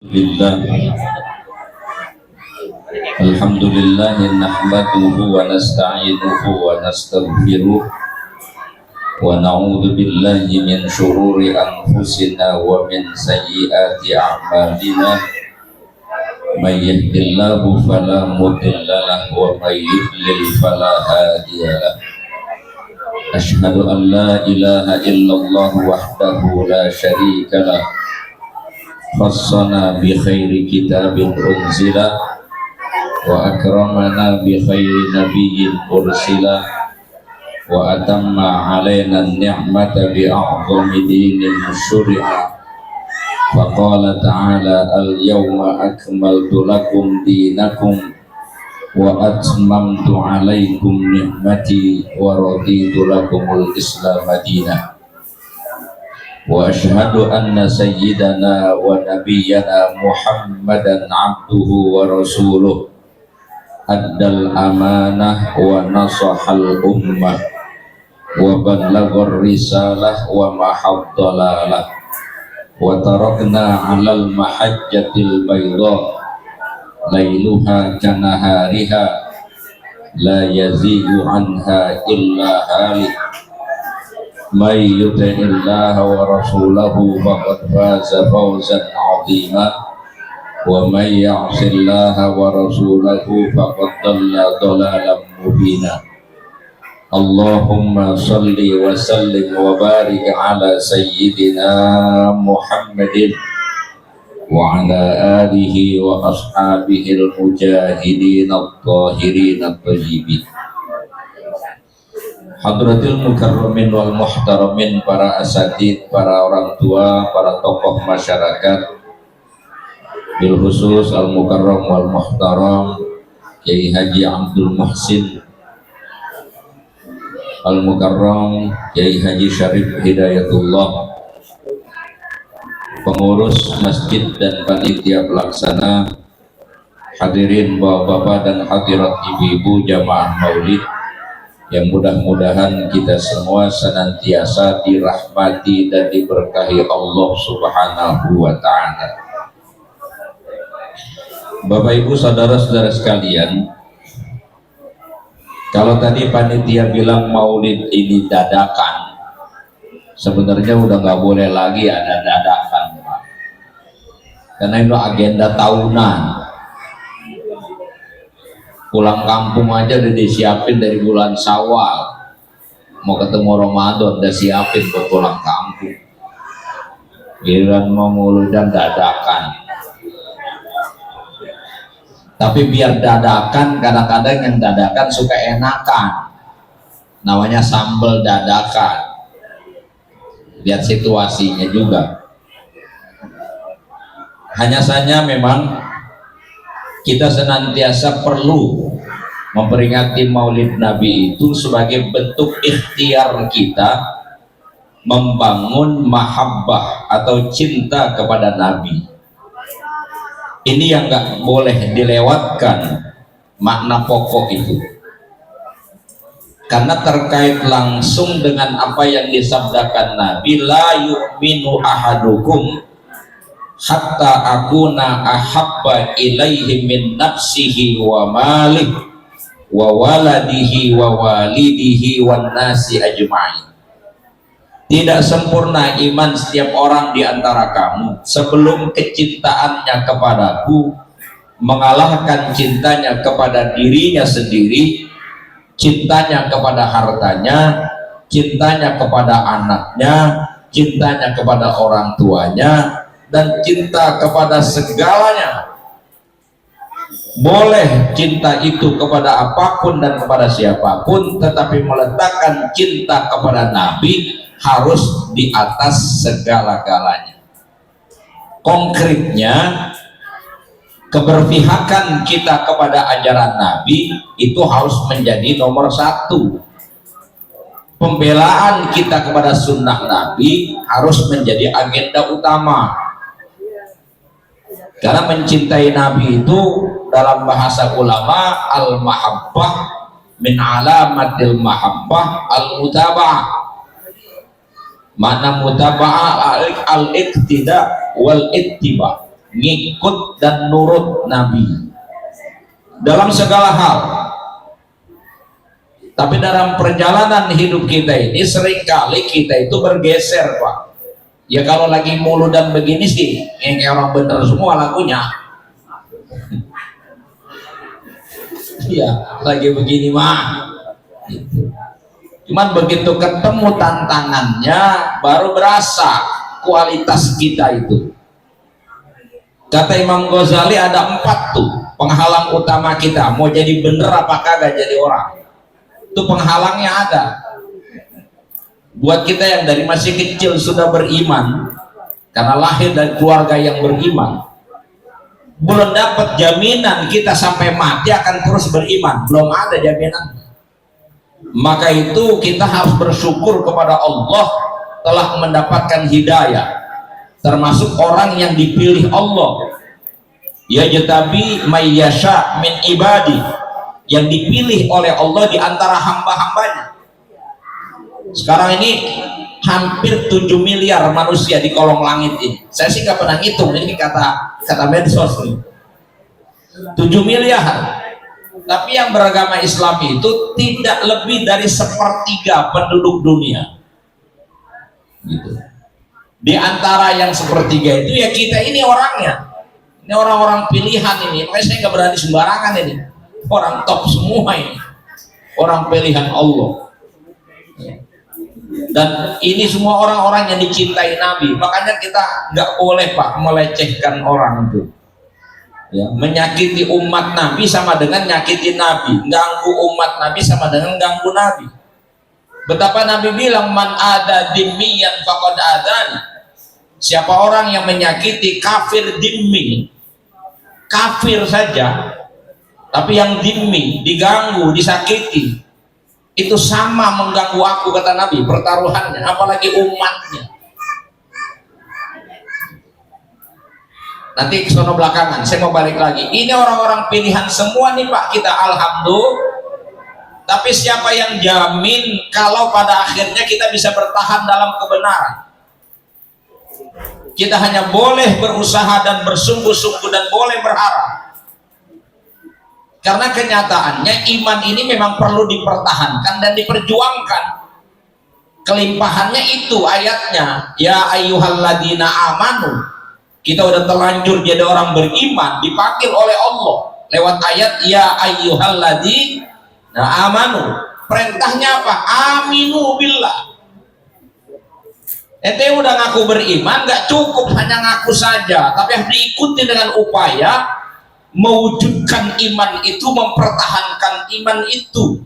Billah. Alhamdulillah nahmaduhu wa nasta'inuhu wa nastaghfiruh wa na'udzu billahi min syururi anfusina wa min sayyiati a'malina. May yahdihillahu fala mudilla lahu wa may yudlil fala hadiya lahu. Asyhadu an la ilaha illallah wahdahu la syarika lah. Khassana bi khairi kitabin unzila wa akramana bi khairi nabiyyin ursila wa atamma alaina ni'mata bi a'zami dinin syuri'a. Faqala ta'ala al-yawma akmaltu lakum dinakum wa atmamtu alaikum ni'mati wa raditu lakumul islam madinah. Wa ashhadu anna sayyidana wa nabiyyana Muhammadan abduhu wa rasuluh addal amanah wa nasahal ummah wa ballaghar risalah wa mahaddalalah wa tarakna alal mahajjatil bayda lailuha kanahariha la yazigu anha illa halik. May yuti'illaha wa rasulahu faqad faza fawzan 'azima wa may ya'sillaha wa rasulahu faqad dhalla dhalalan mubina. Allahumma salli wa sallim wa barik ala sayyidina Muhammadin wa ala alihi wa ashabihi al-mujahidin at-tahirin at-tayyibin. Hadratil mukarramin wal muhtaramin, para asatid, para orang tua, para tokoh masyarakat, bil khusus al mukarram wal muhtaram Kiai Haji Abdul Muhsin al mukarram, Kiai Haji Syarif Hidayatullah, pengurus masjid dan panitia pelaksana, hadirin bapak-bapak dan hadirat ibu-ibu jamaah maulid yang mudah-mudahan kita semua senantiasa dirahmati dan diberkahi Allah Subhanahu wa ta'ala. Bapak Ibu saudara-saudara sekalian, kalau tadi panitia bilang maulid ini dadakan, sebenarnya udah nggak boleh lagi ada dadakan, Pak. Karena itu agenda tahunan. Pulang kampung aja udah disiapin dari bulan Syawal, mau ketemu Ramadan udah siapin buat pulang kampung. Giliran mau muludan dadakan. Tapi biar dadakan, kadang-kadang yang dadakan suka enakan, namanya sambal dadakan. Lihat situasinya juga. Hanya saja memang kita senantiasa perlu memperingati maulid Nabi itu sebagai bentuk ikhtiar kita membangun mahabbah atau cinta kepada Nabi. Ini yang nggak boleh dilewatkan, makna pokok itu, karena terkait langsung dengan apa yang disabdakan Nabi, la yu'minu ahadukum hatta akuna ahabba ilaihi min nafsihi wa malih wa waladihi wa walidihi wan nasi ajma'in. Tidak sempurna iman setiap orang di antara kamu sebelum kecintaannya kepadaku mengalahkan cintanya kepada dirinya sendiri, cintanya kepada hartanya, cintanya kepada anaknya, cintanya kepada orang tuanya, dan cinta kepada segalanya. Boleh cinta itu kepada apapun dan kepada siapapun, tetapi meletakkan cinta kepada Nabi harus di atas segala-galanya. Konkretnya, keberpihakan kita kepada ajaran Nabi itu harus menjadi nomor satu. Pembelaan kita kepada sunnah Nabi harus menjadi agenda utama. Karena mencintai Nabi itu dalam bahasa ulama, al-mahabbah min alamatil mahabbah al-mutaba'ah. Makna mutaba'ah al-iqtida wal ittiba. ngikut dan nurut Nabi dalam segala hal. Tapi dalam perjalanan hidup kita ini seringkali kita itu bergeser, Pak. Ya kalau lagi mulu dan begini sih yang kayak orang bener semua lagunya. Ya lagi begini mah gitu. Cuman begitu ketemu tantangannya baru berasa kualitas kita itu. Kata Imam Ghazali ada 4 tuh penghalang utama kita mau jadi bener apa kagak jadi orang. Itu penghalangnya ada. Buat kita yang dari masih kecil sudah beriman karena lahir dari keluarga yang beriman, belum dapat jaminan kita sampai mati akan terus beriman, belum ada jaminan. Maka itu kita harus bersyukur kepada Allah telah mendapatkan hidayah, termasuk orang yang dipilih Allah. Ya jatabi mayyasha min ibadi, yang dipilih oleh Allah di antara hamba-hambanya. Sekarang ini hampir 7 miliar manusia di kolong langit ini. Saya sih nggak pernah ngitung, ini kata medsos nih. 7 miliar. Tapi yang beragama Islam itu tidak lebih dari 1/3 penduduk dunia. Gitu. Di antara yang 1/3 itu ya kita ini orangnya. Ini orang-orang pilihan ini. Makanya saya nggak berani sembarangan ini. Orang top semua ini. Orang pilihan Allah. Dan ini semua orang-orang yang dicintai Nabi. Makanya kita nggak boleh, Pak, melecehkan orang itu. Ya, menyakiti umat Nabi sama dengan nyakiti Nabi, ganggu umat Nabi sama dengan ganggu Nabi. Betapa Nabi bilang man ada dimmiyan faqad adani. Siapa orang yang menyakiti kafir dimmi, kafir saja, tapi yang dimmi diganggu, disakiti, itu sama mengganggu aku, kata Nabi. Pertaruhannya, apalagi umatnya. Nanti ke sono belakangan, saya mau balik lagi. Ini orang-orang pilihan semua nih, Pak, kita alhamdulillah. Tapi siapa yang jamin kalau pada akhirnya kita bisa bertahan dalam kebenaran? Kita hanya boleh berusaha dan bersungguh-sungguh dan boleh berharap. Karena kenyataannya iman ini memang perlu dipertahankan dan diperjuangkan. Kelimpahannya itu ayatnya, ya ayyuhalladzina amanu. Kita udah terlanjur jadi orang beriman, dipanggil oleh Allah lewat ayat ya ayyuhalladzina amanu. Perintahnya apa? Aminu billah. Ente udah ngaku beriman, gak cukup hanya ngaku saja, tapi harus diikuti dengan upaya mewujudkan iman itu, mempertahankan iman itu,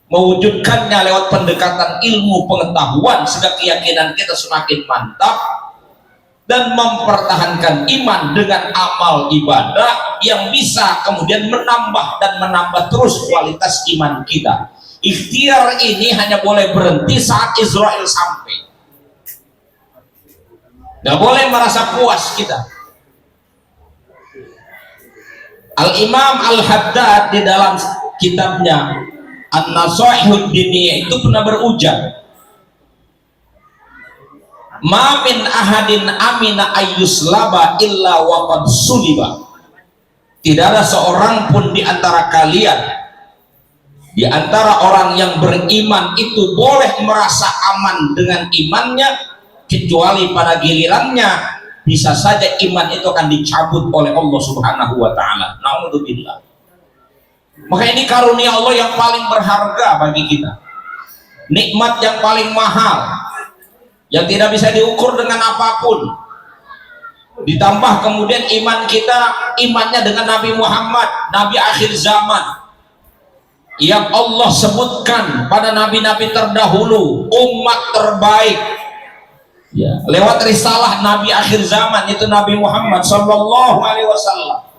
mewujudkannya lewat pendekatan ilmu pengetahuan sehingga keyakinan kita semakin mantap, dan mempertahankan iman dengan amal ibadah yang bisa kemudian menambah dan menambah terus kualitas iman kita. Ikhtiar ini hanya boleh berhenti saat Israel sampai. Gak boleh merasa puas kita. Al-Imam Al-Haddad di dalam kitabnya An-Nasaihud Diniyah itu pernah berujar, ma min ahadin amina ayyuslaba illa waqad suliba. Tidak ada seorang pun di antara kalian, di antara orang yang beriman itu boleh merasa aman dengan imannya, kecuali pada gilirannya bisa saja iman itu akan dicabut oleh Allah Subhanahu wa taala. Naudzubillah. Maka ini karunia Allah yang paling berharga bagi kita. Nikmat yang paling mahal yang tidak bisa diukur dengan apapun. Ditambah kemudian iman kita, imannya dengan Nabi Muhammad, Nabi akhir zaman, yang Allah sebutkan pada nabi-nabi terdahulu, umat terbaik. Ya, lewat risalah Nabi akhir zaman itu Nabi Muhammad Sallallahu Alaihi Wasallam.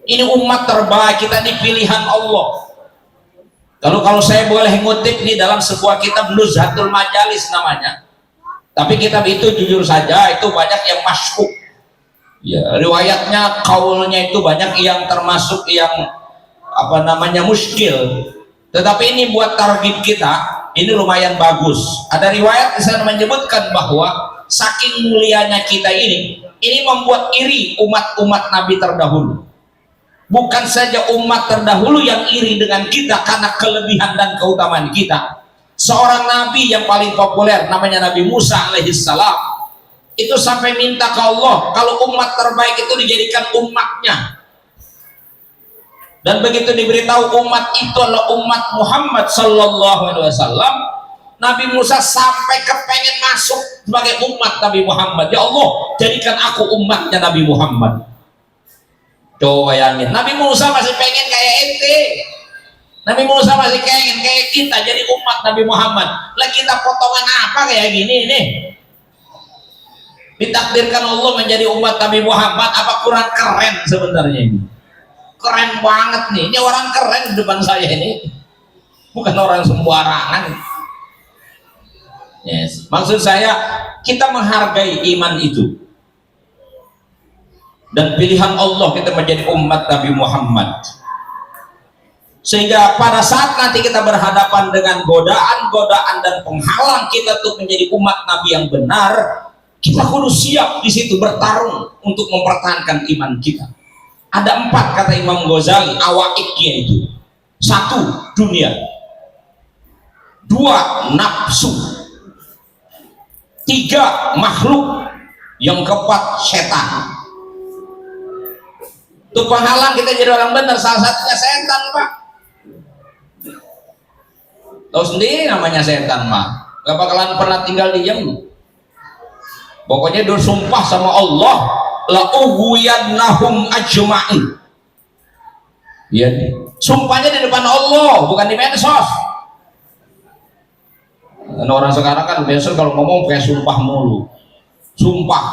Ini umat terbaik, kita ini pilihan Allah. Kalau saya boleh ngutip nih dalam sebuah kitab Nuzhatul Majalis namanya, tapi kitab itu jujur saja itu banyak yang masyhur. Ya, riwayatnya, kaulnya itu banyak yang termasuk yang apa namanya muskil. Tetapi ini buat target kita, ini lumayan bagus. Ada riwayat di sana menyebutkan bahwa saking mulianya kita ini, Ini membuat iri umat-umat Nabi terdahulu. Bukan saja umat terdahulu yang iri dengan kita karena kelebihan dan keutamaan kita. Seorang nabi yang paling populer namanya Nabi Musa alaihissalam, itu sampai minta ke Allah kalau umat terbaik itu dijadikan umatnya. Dan begitu diberitahu umat itu adalah umat Muhammad sallallahu alaihi wasallam, Nabi Musa sampai kepengen masuk sebagai umat Nabi Muhammad. Ya Allah, jadikan aku umatnya Nabi Muhammad. Coba bayangin, Nabi Musa masih pengen kayak ente. Nabi Musa masih pengen kayak kita jadi umat Nabi Muhammad. Lah kita potongan apa kayak gini nih? Ditakdirkan Allah menjadi umat Nabi Muhammad, apa kurang keren sebenarnya ini? Keren banget nih. Ini orang keren di depan saya ini. Bukan orang sembarangan. Yes. Maksud saya kita menghargai iman itu, dan pilihan Allah kita menjadi umat Nabi Muhammad, sehingga pada saat nanti kita berhadapan dengan godaan-godaan dan penghalang kita untuk menjadi umat Nabi yang benar, kita kudu siap di situ bertarung untuk mempertahankan iman kita. Ada 4 kata Imam Ghazali awaiknya itu. 1, dunia. 2, nafsu. 3, makhluk. Yang keempat, setan. Itu penghalang kita jadi orang benar, salah satunya setan, Pak. Tahu sendiri namanya setan, mah gak bakalan pernah tinggal diam. Pokoknya dia sumpah sama Allah, la ughwiyannahum ajma'in. Iya nih, sumpahnya di depan Allah, bukan di medsos. Dan orang sekarang kan biasa kalau ngomong kayak sumpah mulu. Sumpah,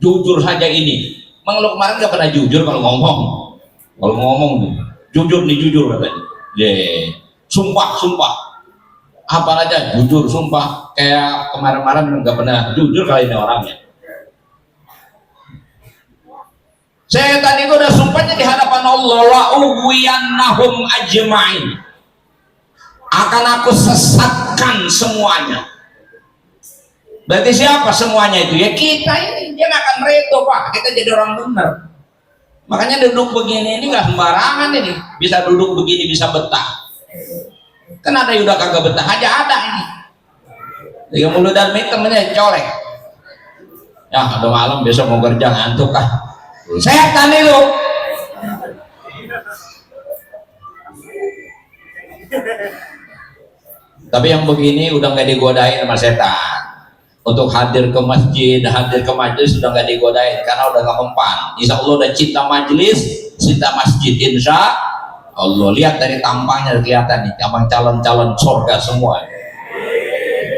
jujur saja ini. Emang lo kemarin gak pernah jujur kalau ngomong? Kalau ngomong nih, jujur nih, jujur katanya. Sumpah, sumpah. Apa aja jujur, sumpah. Kayak kemarin-kemarin gak pernah jujur kali ini orangnya. Setan itu udah sumpahnya di hadapan Allah, la ughwiyannahum ajma'in. Akan aku sesatkan semuanya. Berarti siapa semuanya itu? Ya kita ini. Dia gak akan redo, Pak. Kita jadi orang benar. Makanya duduk begini ini gak sembarangan ini. Bisa duduk begini, bisa betah. Kan ada yang udah kagak betah aja, ada ini. Tiga mulut dan temennya colek. Ya udah malam, besok mau kerja ngantuk kah? Setan itu. Tapi yang begini udah nggak digodain sama setan. Untuk hadir ke masjid, hadir ke majelis sudah nggak digodain karena udah nggak mempan. Insya Allah udah cinta majelis, cinta masjid. Insya Allah, lihat dari tampangnya kelihatan nih, abang calon-calon surga semua.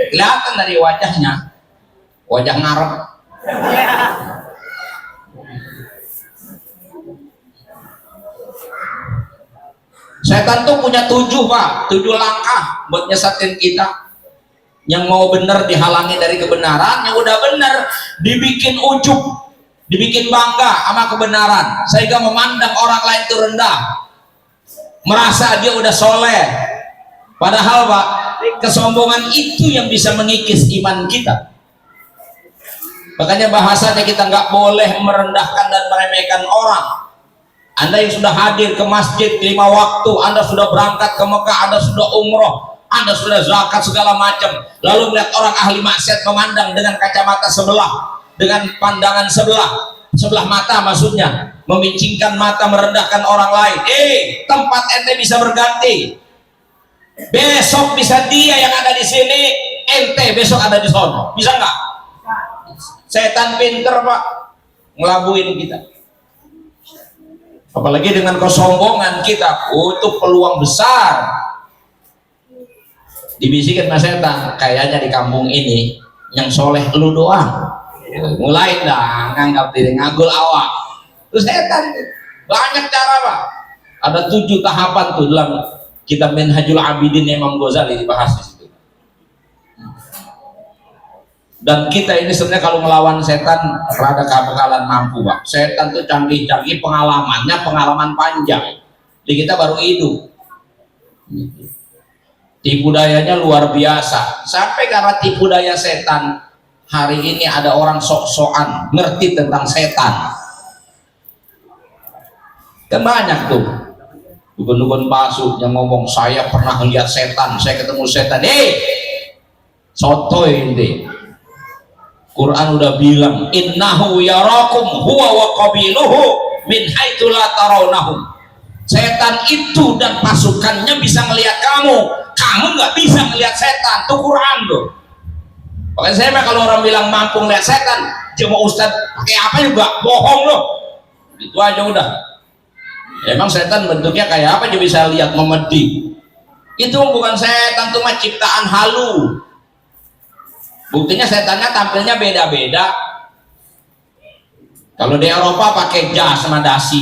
Kelihatan dari wajahnya, wajah ngarep. Setan tuh punya 7, Pak, 7 langkah buat nyesatin kita. Yang mau benar dihalangi dari kebenaran, yang udah benar dibikin ujub, dibikin bangga sama kebenaran, sehingga memandang orang lain itu rendah, merasa dia udah soleh. Padahal, Pak, kesombongan itu yang bisa mengikis iman kita. Makanya bahasanya kita nggak boleh merendahkan dan meremehkan orang. Anda yang sudah hadir ke masjid 5 waktu, Anda sudah berangkat ke Mekah, Anda sudah umroh, Anda sudah zakat segala macam, lalu melihat orang ahli maksiat memandang dengan kacamata sebelah, dengan pandangan sebelah mata, maksudnya memincingkan mata, merendahkan orang lain. Tempat ente bisa berganti. Besok bisa dia yang ada di sini, ente besok ada di sono. Bisa nggak? Setan pinter, Pak, ngelabuin kita. Apalagi dengan kesombongan kita, itu peluang besar. Dibisikin sama setan, kayaknya di kampung ini yang soleh lu doang. Mulai dah nganggap diri ngagul awak. Terus setan banyak cara, Pak. Ada 7 tahapan tuh dalam kitab Minhajul Abidin Imam Ghazali dibahas di situ. Dan kita ini sebenarnya kalau melawan setan rada bakalan mampu, Pak. Setan tuh canggih-canggih, pengalaman panjang. Di kita baru hidup. Tipu dayanya luar biasa. Sampai karena tipu daya setan, hari ini ada orang sok-sokan ngerti tentang setan. Kan banyak tuh dukun-dukun palsu yang ngomong saya pernah lihat setan, saya ketemu setan. Sotoy ini. Quran udah bilang innahu yarakum huwa wa qabiluhu min haitsu la tarawnahum. Setan itu dan pasukannya bisa melihat kamu nggak bisa melihat setan. Itu Quran tuh. Makanya saya kalau orang bilang mampu melihat setan, cuma ustadz pakai apa juga bohong loh. Itu aja udah. Emang setan bentuknya kayak apa aja bisa lihat memedi. Itu bukan setan, itu mah ciptaan halu. Buktinya setannya tampilnya beda-beda. Kalau di Eropa pakai jas sama dasi,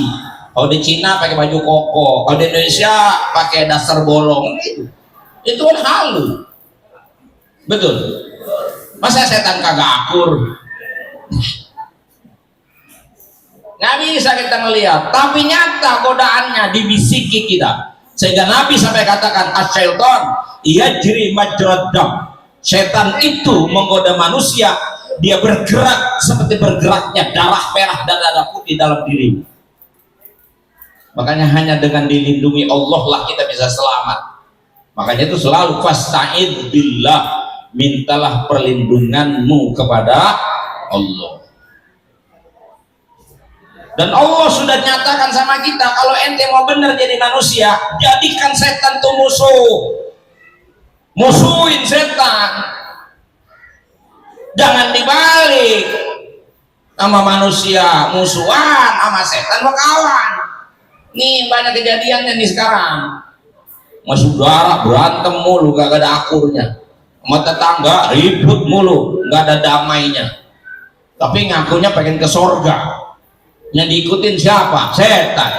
kalau di Cina pakai baju koko, kalau di Indonesia pakai dasar bolong. Itu kan halu. Betul. Masa setan kagak akur? Nggak bisa kita melihat, tapi nyata godaannya dibisiki kita. Sehingga Nabi sampai katakan asyaiton yajri majrad dam. Setan itu menggoda manusia, dia bergerak seperti bergeraknya darah merah dan darah putih dalam diri. Makanya hanya dengan dilindungi Allah lah kita bisa selamat. Makanya itu selalu fasta'id billah, mintalah perlindunganmu kepada Allah. Dan Allah sudah nyatakan sama kita, kalau ente mau benar jadi manusia, jadikan setan itu musuh. Musuhin setan. Jangan dibalik. Sama manusia musuhan, sama setan berkawan. Nih banyak kejadiannya nih sekarang. Sama saudara berantem mulu, gak ada akurnya. Sama tetangga ribut mulu, gak ada damainya. Tapi ngakunya pengen ke sorga. Yang diikutin siapa? Setan.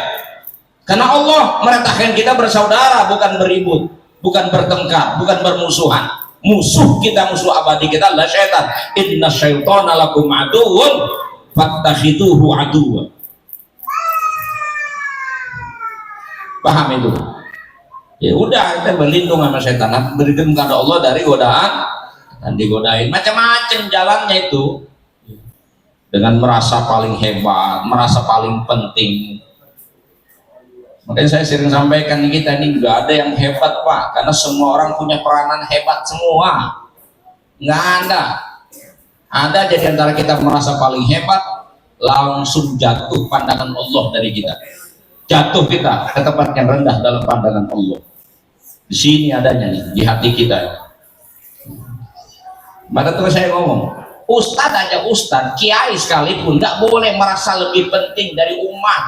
Karena Allah merintahkan kita bersaudara, bukan beribut, bukan bertengkar, bukan bermusuhan. Musuh kita, musuh abadi kita adalah setan. Inna syaitana lakum aduwwun fattakhidhuhu aduwwa. Paham itu? Ya udah, kita berlindung sama setan, berlindung kepada Allah dari godaan dan digodain macam-macam jalannya itu. Dengan merasa paling hebat, merasa paling penting. Makanya saya sering sampaikan kita ini nggak ada yang hebat Pak, karena semua orang punya peranan hebat semua. Nggak ada. Ada jadi antara kita merasa paling hebat, langsung jatuh pandangan Allah dari kita. Jatuh kita ke tempat yang rendah dalam pandangan Allah. Di sini adanya nih, di hati kita. Maka terus saya ngomong, Ustadz aja Ustadz, kiai sekalipun nggak boleh merasa lebih penting dari umat.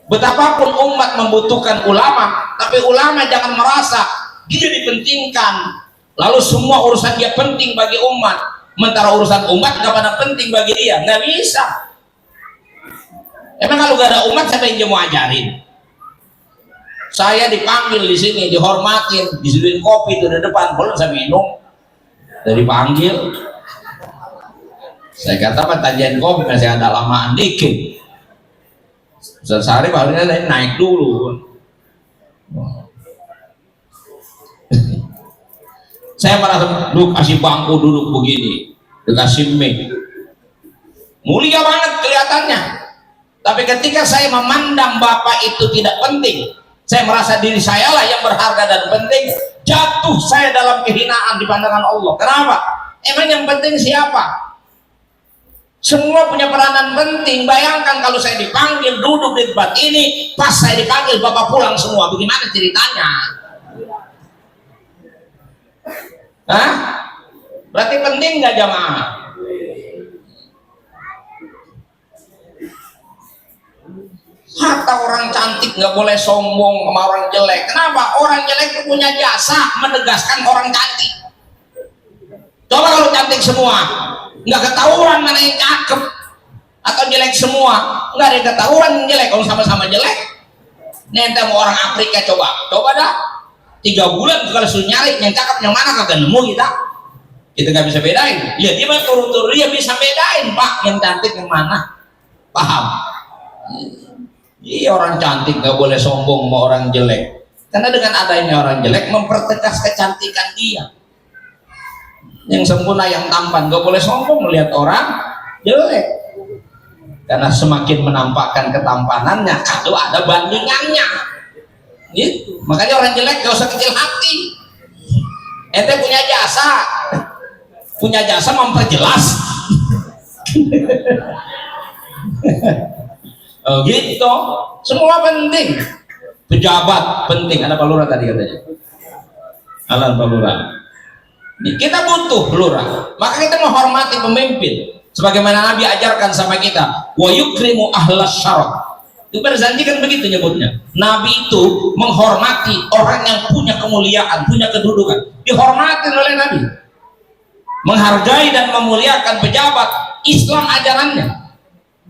Betapapun umat membutuhkan ulama, tapi ulama jangan merasa dia dipentingkan, lalu semua urusan dia penting bagi umat, sementara urusan umat nggak pada penting bagi dia. Nggak bisa. Emang kalau nggak ada umat siapa yang dia mau ajarin? Saya dipanggil di sini, dihormatin, disediain kopi itu di depan, belum saya minum, dari panggil. Saya kata pertanyaan kopi masih ada lamaan dikit. Sehari paling naik dulu. Saya merasa lu kasih bangku duduk begini, dikasih mic, mulia banget kelihatannya. Tapi ketika saya memandang bapak itu tidak penting, saya merasa diri saya lah yang berharga dan penting, jatuh saya dalam kehinaan di pandangan Allah. Kenapa? Emang yang penting siapa? Semua punya peranan penting. Bayangkan kalau saya dipanggil duduk di tempat ini, pas saya dipanggil bapak pulang semua, bagaimana ceritanya? Hah? Berarti penting nggak jamaah? Hatta orang cantik nggak boleh sombong sama orang jelek. Kenapa? Orang jelek itu punya jasa menegaskan orang cantik. Coba kalau cantik semua, nggak ketahuan mana yang cakep, atau jelek semua, nggak ada yang ketahuan yang jelek. Kalau sama-sama jelek, nanti mau orang Afrika coba dah 3 bulan kalau suruh nyari yang cakep yang mana kagak nemu kita nggak bisa bedain. Ya dia mah turun-turun dia bisa bedain Pak yang cantik yang mana, paham? Iya, orang cantik nggak boleh sombong sama orang jelek, karena dengan adanya orang jelek mempertegas kecantikan dia. yang sempurna, yang tampan. Gak boleh sombong melihat orang jelek, karena semakin menampakkan ketampanannya kalau ada bandingannya gitu. Makanya orang jelek gak usah kecil hati. Ente punya jasa memperjelas. Oh gitu, semua penting. Pejabat penting. Ada Pak Lurah tadi katanya. Alan Pak Lurah. Kita butuh lurah, maka kita menghormati pemimpin sebagaimana Nabi ajarkan sama kita, wa yukrimu ahlas syarat. Itu berjanji kan begitu nyebutnya. Nabi itu menghormati orang yang punya kemuliaan, punya kedudukan, dihormati oleh Nabi. Menghargai dan memuliakan pejabat, Islam ajarannya.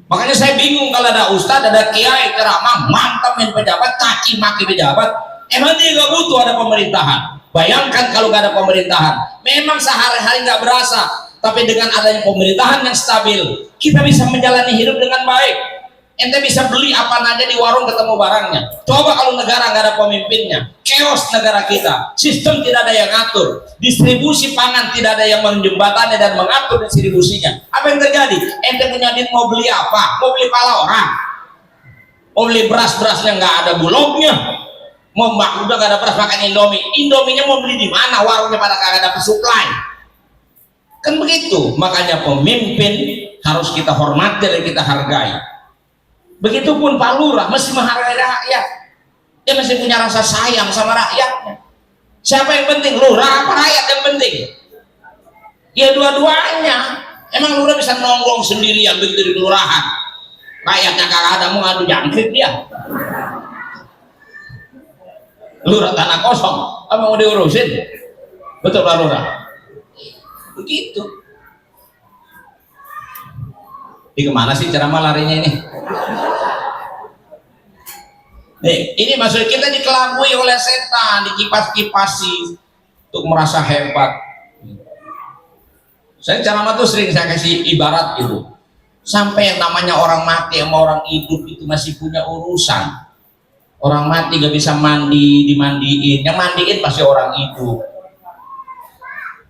Makanya saya bingung kalau ada ustadz, ada kiai ceramah mantamin pejabat, caci maki pejabat. Emang dia gak butuh ada pemerintahan? Bayangkan kalau gak ada pemerintahan, memang sehari-hari gak berasa, tapi dengan adanya pemerintahan yang stabil, kita bisa menjalani hidup dengan baik. Ente bisa beli apa aja di warung, ketemu barangnya. Coba kalau negara gak ada pemimpinnya, chaos negara kita, sistem tidak ada yang ngatur, distribusi pangan tidak ada yang menjembatani dan mengatur distribusinya. Apa yang terjadi? Ente punya duit mau beli apa? Mau beli pala orang, mau beli beras-berasnya gak ada bulognya. Mau udah gak ada beras makan Indominya mau beli di mana? Warungnya pada gak ada supply. Kan begitu. Makanya pemimpin harus kita hormati dan kita hargai. Begitupun Pak Lurah mesti menghargai rakyat. Dia mesti punya rasa sayang sama rakyatnya. Siapa yang penting? Lurah apa rakyat yang penting? Ya dua-duanya. Emang lurah bisa nongkrong sendirian begitu di kelurahan? Rakyatnya kagak ada, mau ngadu jangkrik dia. Lurah tanah kosong, apa mau diurusin? Betul Pak Lurah? Begitu. Ini kemana sih ceramah larinya ini? Nih, ini maksud kita dikelabui oleh setan, dikipas-kipasi untuk merasa hebat. Saya ceramah tuh sering saya kasih ibarat gitu. Sampai yang namanya orang mati sama orang hidup itu masih punya urusan. Orang mati gak bisa mandi, dimandiin. Yang mandiin pasti orang hidup.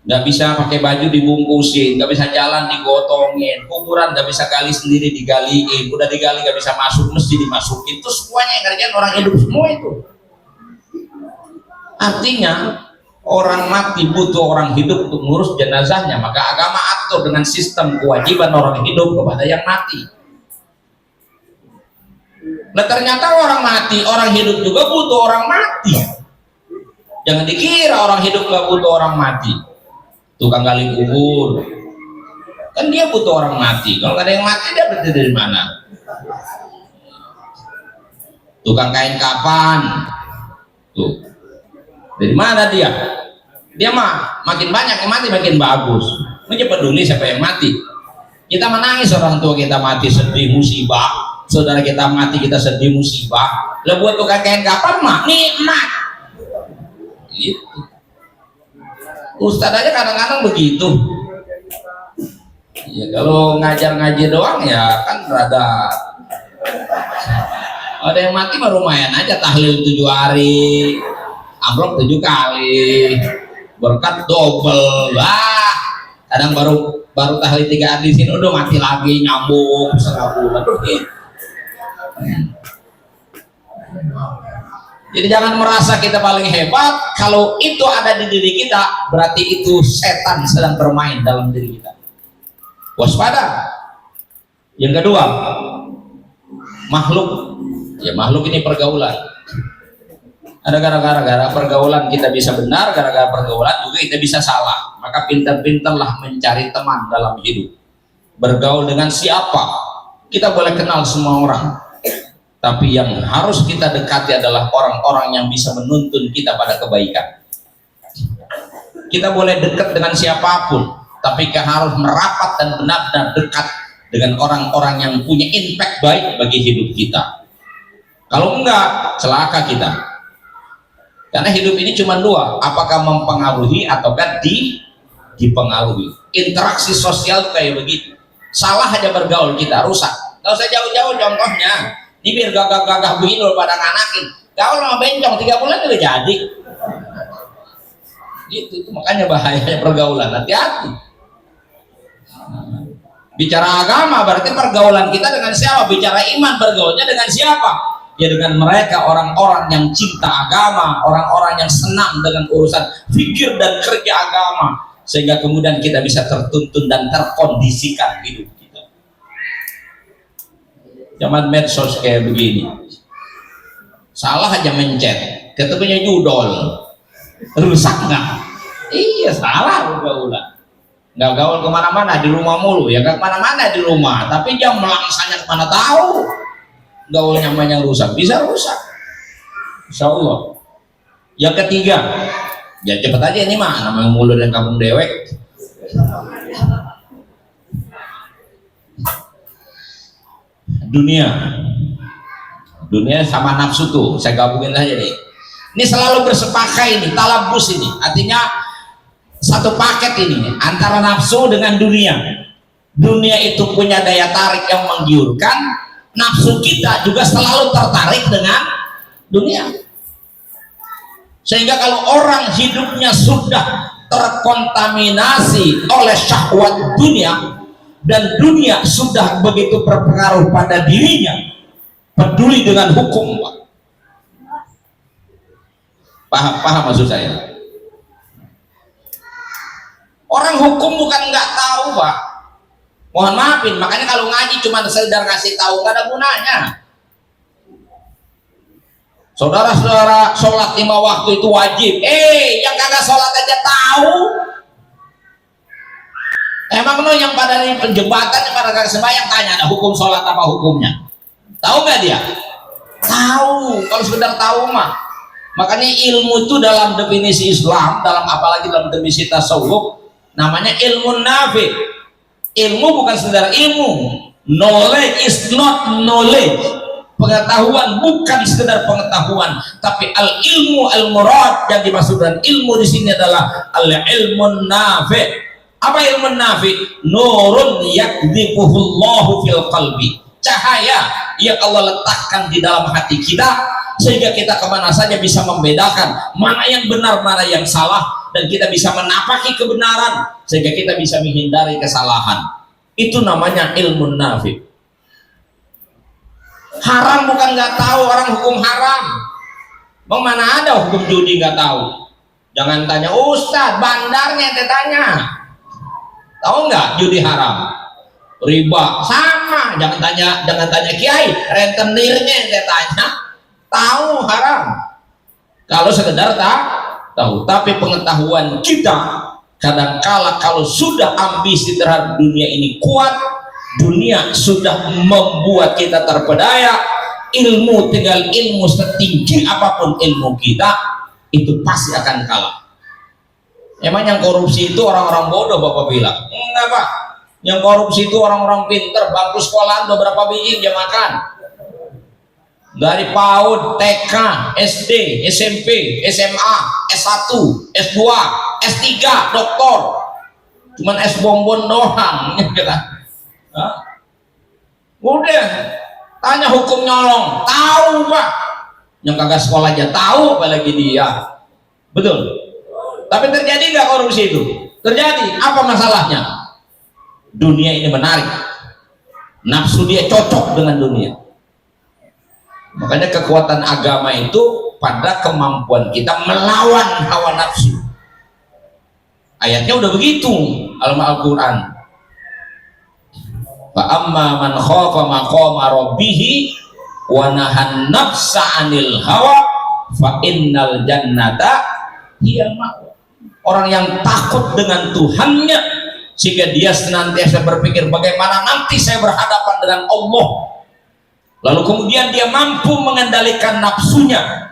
Gak bisa pakai baju dibungkusin, gak bisa jalan digotongin, kuburan gak bisa gali sendiri digaliin, udah digali gak bisa masuk mesti dimasukin. Itu semuanya yang kerjaan orang hidup semua itu. Artinya orang mati butuh orang hidup untuk ngurus jenazahnya. Maka agama atur dengan sistem kewajiban orang hidup kepada yang mati. Nah ternyata orang mati, orang hidup juga butuh orang mati. Jangan dikira orang hidup gak butuh orang mati. Tukang gali kubur, kan dia butuh orang mati. Kalau gak ada yang mati dia berdiri dari mana? Tukang kain kapan, tuh dari mana dia? Dia mah makin banyak yang mati makin bagus. Dia peduli siapa yang mati. Kita menangis orang tua kita mati, sedih musibah. Saudara kita mati kita sedih musibah. Lah buat tukang kain kapan mah nikmat. Gitu. Ustadz aja kadang-kadang begitu. Ya kalau ngajar-ngaji doang ya kan rada. Ada yang mati mah lumayan aja, tahlil 7 hari, amplop 7 kali, berkat double. Wah, kadang baru tahlil 3 hari di sini udah mati lagi, nyambung setengah bulan. Jadi jangan merasa kita paling hebat. Kalau itu ada di diri kita, berarti itu setan sedang bermain dalam diri kita. Waspada. Yang kedua, makhluk. Ya makhluk ini pergaulan. Ada gara-gara pergaulan kita bisa benar, gara-gara pergaulan juga kita bisa salah. Maka pintar-pintarlah mencari teman dalam hidup. Bergaul dengan siapa? Kita boleh kenal semua orang. Tapi yang harus kita dekati adalah orang-orang yang bisa menuntun kita pada kebaikan. Kita boleh dekat dengan siapapun, tapi kita harus merapat dan benar-benar dekat dengan orang-orang yang punya impact baik bagi hidup kita. Kalau enggak, celaka kita. Karena hidup ini cuma dua, apakah mempengaruhi ataukah dipengaruhi. Interaksi sosial kayak begitu. Salah aja bergaul kita, rusak. Gak usah jauh-jauh contohnya. Ini biar gagah-gagah begini loh pada nganakin. Gaul sama bencong 3 bulan udah jadi. Itu makanya bahayanya pergaulan, hati-hati. Bicara agama berarti pergaulan kita dengan siapa? Bicara iman, bergaulnya dengan siapa? Ya dengan mereka, orang-orang yang cinta agama, orang-orang yang senang dengan urusan fikir dan kerja agama, sehingga kemudian kita bisa tertuntun dan terkondisikan hidup kita. Zaman medsos kayak begini, salah aja mencet, ketemunya judol, rusak nggak? Iya, salah pergaulan. Nggak gaul kemana-mana, di rumah mulu ya, nggak kemana-mana di rumah, tapi jam melangsanya kemana tahu. Gaulnya yang rusak, bisa rusak, insya Allah. Yang ketiga, ya cepet aja ini mah, namanya mulut dan kampung dewek. Dunia sama nafsu tuh, saya gabungin aja nih. Ini selalu bersepakai ini, talabus ini, artinya satu paket ini antara nafsu dengan dunia. Dunia itu punya daya tarik yang menggiurkan, nafsu kita juga selalu tertarik dengan dunia. Sehingga kalau orang hidupnya sudah terkontaminasi oleh syahwat dunia dan dunia sudah begitu berpengaruh pada dirinya, peduli dengan hukum, paham maksud saya? Orang hukum bukan nggak tahu, Pak. Mohon maafin, makanya kalau ngaji cuma sekedar ngasih tahu nggak ada gunanya. Saudara-saudara, sholat 5 waktu itu wajib. Yang kagak sholat aja tahu. Emang lo yang pada di penjembatan yang pada kagak sembahyang tanya ada hukum sholat apa hukumnya? Tahu nggak dia? Tahu. Kalau sekedar tahu mah. Makanya ilmu itu dalam definisi Islam, dalam apalagi dalam definisi tasawuf, namanya ilmu nafi. Ilmu bukan sekedar ilmu. Knowledge is not knowledge. Pengetahuan bukan sekedar pengetahuan, tapi al ilmu al murad yang dimaksud dengan ilmu di sini adalah al ilmu nafi. Apa ilmu nafi? Nurun yakdzifuhullahu fil qalbi. Cahaya yang Allah letakkan di dalam hati kita, sehingga kita kemana saja bisa membedakan mana yang benar, mana yang salah, dan kita bisa menapaki kebenaran sehingga kita bisa menghindari kesalahan. Itu namanya ilmu nafi. Haram bukan nggak tahu orang hukum haram. Bang, mana ada hukum judi nggak tahu? Jangan tanya ustadz, bandarnya ente tanya. Tahu nggak judi haram? Riba sama. Jangan tanya kiai, rentenirnya ente tanya. Tahu haram. Kalau sekedar tahu, tapi pengetahuan kita kadangkala kalau sudah ambisi terhadap dunia ini kuat, dunia sudah membuat kita terpedaya, ilmu tinggal ilmu setinggi apapun ilmu kita, itu pasti akan kalah. Emang yang korupsi itu orang-orang bodoh Bapak bilang? Enggak Pak, yang korupsi itu orang-orang pinter, bangku sekolahan beberapa biji dia makan. Dari PAUD, TK, SD, SMP, SMA, S1, S2, S3, doktor, cuman S bonbon doang. Udah tanya hukum nyolong, tahu Pak. Yang kagak sekolah aja tahu, apalagi dia. Betul. Tapi terjadi nggak korupsi itu? Terjadi. Apa masalahnya? Dunia ini menarik, nafsu dia cocok dengan dunia. Makanya kekuatan agama itu pada kemampuan kita melawan hawa nafsu. Ayatnya udah begitu dalam Al-Quran. Fa amma man khafa maqama rabbih wa nahan nafsa 'anil hawa fa innal jannata hiya ma'wa. Orang yang takut dengan Tuhannya sehingga dia senantiasa berpikir bagaimana nanti saya berhadapan dengan Allah, lalu kemudian dia mampu mengendalikan nafsunya,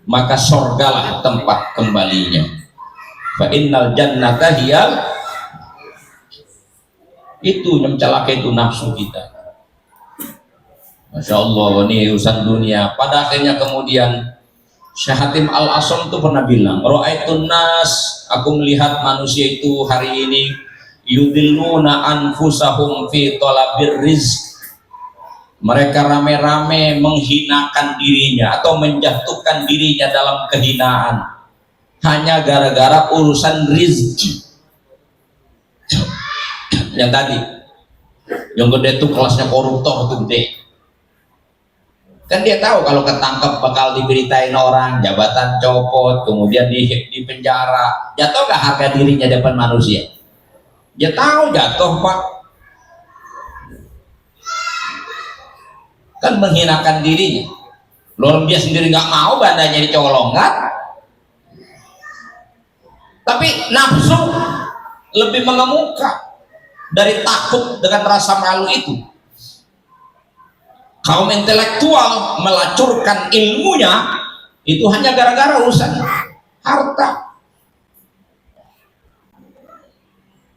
maka sorgalah tempat kembalinya. Fa innal jannata hiyal, itu yang celaka itu nafsu kita. Masya Allah, ini urusan dunia. Pada akhirnya kemudian Syekh Hatim Al-Asam itu pernah bilang, ra'aitun nas, aku melihat manusia itu hari ini yudilluna anfusahum fi talabir rizq. Mereka rame-rame menghinakan dirinya atau menjatuhkan dirinya dalam kehinaan hanya gara-gara urusan rizki. Yang tadi, yang gede tuh kelasnya koruptor tuh gede. Kan dia tahu kalau ketangkep bakal diberitain orang, jabatan copot, kemudian di penjara. Jatuh gak harga dirinya depan manusia? Dia tahu jatuh, Pak. Kan menghinakan dirinya. Lalu dia sendiri nggak mau badannya dicolongkan, tapi nafsu lebih mengemuka dari takut dengan rasa malu itu. Kaum intelektual melacurkan ilmunya itu hanya gara-gara urusan harta.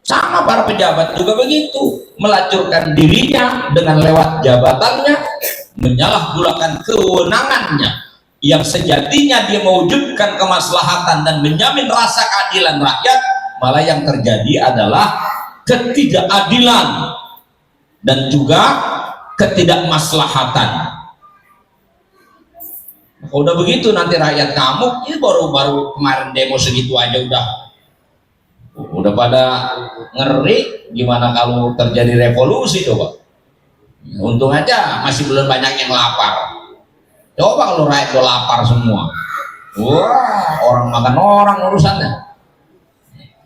Sama para pejabat juga begitu, melacurkan dirinya dengan lewat jabatannya, menyalahgunakan kewenangannya yang sejatinya dia mewujudkan kemaslahatan dan menjamin rasa keadilan rakyat, malah yang terjadi adalah ketidakadilan dan juga ketidakmaslahatan. Udah begitu nanti rakyat ngamuk. Ini baru kemarin demo segitu aja udah pada ngeri. Gimana kalau terjadi revolusi coba? Untung aja masih belum banyak yang lapar. Coba kalau rakyat udah lapar semua, wah, orang makan orang urusannya.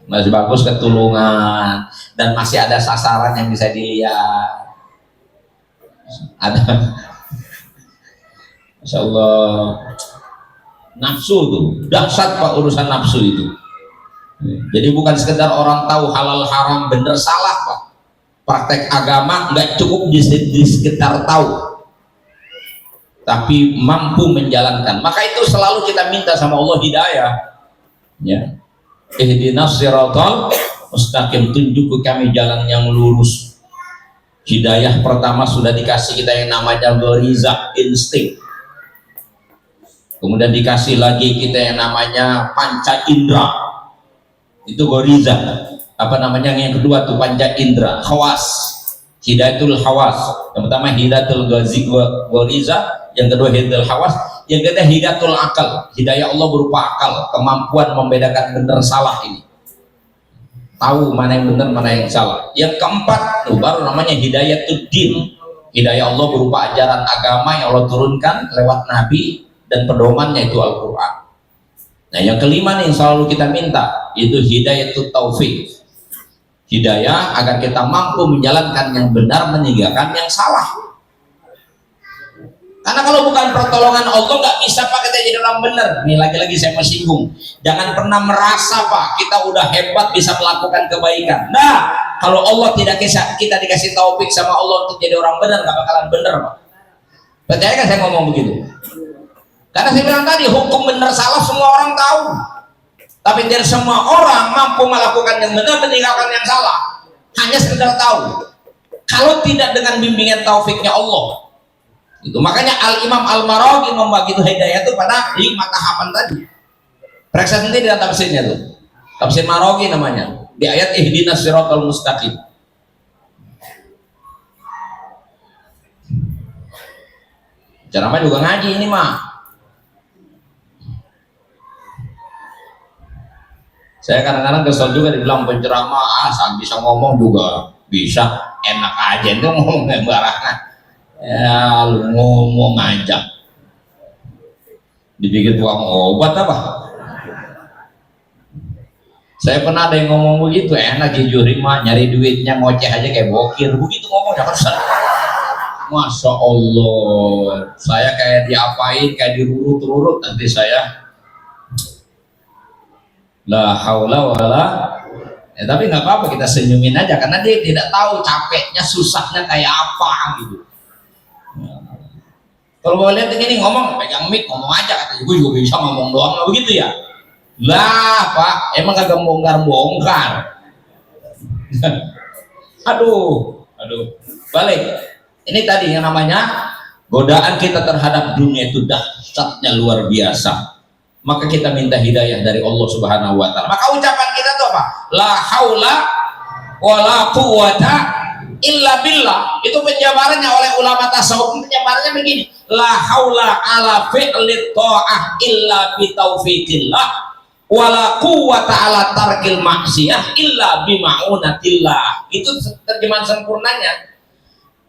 Masih bagus ketulungan dan masih ada sasaran yang bisa dilihat. Ada, Masya Allah, nafsu tuh dahsyat Pak, urusan nafsu itu. Jadi bukan sekedar orang tahu halal haram bener salah Pak. Praktek agama nggak cukup di sekitar tahu, tapi mampu menjalankan. Maka itu selalu kita minta sama Allah hidayah. Ya, ihdinas siratal mustaqim, tunjuk ke kami jalan yang lurus. Hidayah pertama sudah dikasih kita yang namanya ghariza, insting. Kemudian dikasih lagi kita yang namanya panca indera, itu ghariza. Apa namanya yang kedua tuh panca indera, khawas, hidayatul khawas. Yang pertama hidayatul ghariza, yang kedua hidayatul khawas, yang ketiga hidayatul akal. Hidayah Allah berupa akal, kemampuan membedakan benar salah ini, tahu mana yang benar mana yang salah. Yang keempat tuh baru namanya hidayatul din. Hidayah Allah berupa ajaran agama yang Allah turunkan lewat nabi dan pedomannya itu Al-Quran. Nah yang kelima nih yang selalu kita minta itu hidayatul taufik, hidayah agar kita mampu menjalankan yang benar, meninggalkan yang salah. Karena kalau bukan pertolongan Allah nggak bisa Pak kita jadi orang benar. Nih lagi-lagi saya mau singgung, jangan pernah merasa Pak kita udah hebat bisa melakukan kebaikan. Nah kalau Allah tidak kita dikasih taufik sama Allah untuk jadi orang benar, nggak bakalan benar Pak. Percaya kan saya ngomong begitu? Karena saya bilang tadi hukum benar salah semua orang tahu, tapi tidak semua orang mampu melakukan yang benar, meninggalkan yang salah. Hanya sekedar tahu. Kalau tidak dengan bimbingan taufiknya Allah. Itu makanya Al-Imam Al-Maraghi membagi hidayah itu pada 5 tahapan tadi. Periksa sendiri dalam tafsirnya tuh. Tafsir Maraghi namanya. Di ayat ihdinas siratal mustaqim. Ceramah juga ngaji ini mah. Saya kadang-kadang kesel juga dibilang penceramah, asal bisa ngomong juga bisa, enak aja itu ngomong sembarangan. Ya lu ngomong aja, dipikir tukang obat apa? Saya pernah ada yang ngomong begitu, enak jujur mah nyari duitnya ngoceh aja kayak bokir, begitu ngomongnya persen. Masya Allah, saya kayak diapain, kayak dirurut-rurut nanti saya. La haula wala, ya, tapi nggak apa-apa kita senyumin aja karena dia tidak tahu capeknya susahnya kayak apa gitu. Kalau mau lihat ini ngomong pegang mic ngomong aja, kata gue juga bisa ngomong doang, nggak begitu ya? Lah Pak, emang kagak bongkar. aduh balik. Ini tadi yang namanya godaan kita terhadap dunia itu dahsyatnya luar biasa. Maka kita minta hidayah dari Allah Subhanahu wa Ta'ala. Maka ucapan kita itu apa? La haula wala quwata illa billah. Itu penjabarannya oleh ulama tasawuf. Penjabarannya begini, la haula ala fi'li ta'ah illa bi taufiqillah wala quwwata ala tarkil maksiyah illa bima'unatillah. Itu terjemahan sempurnanya.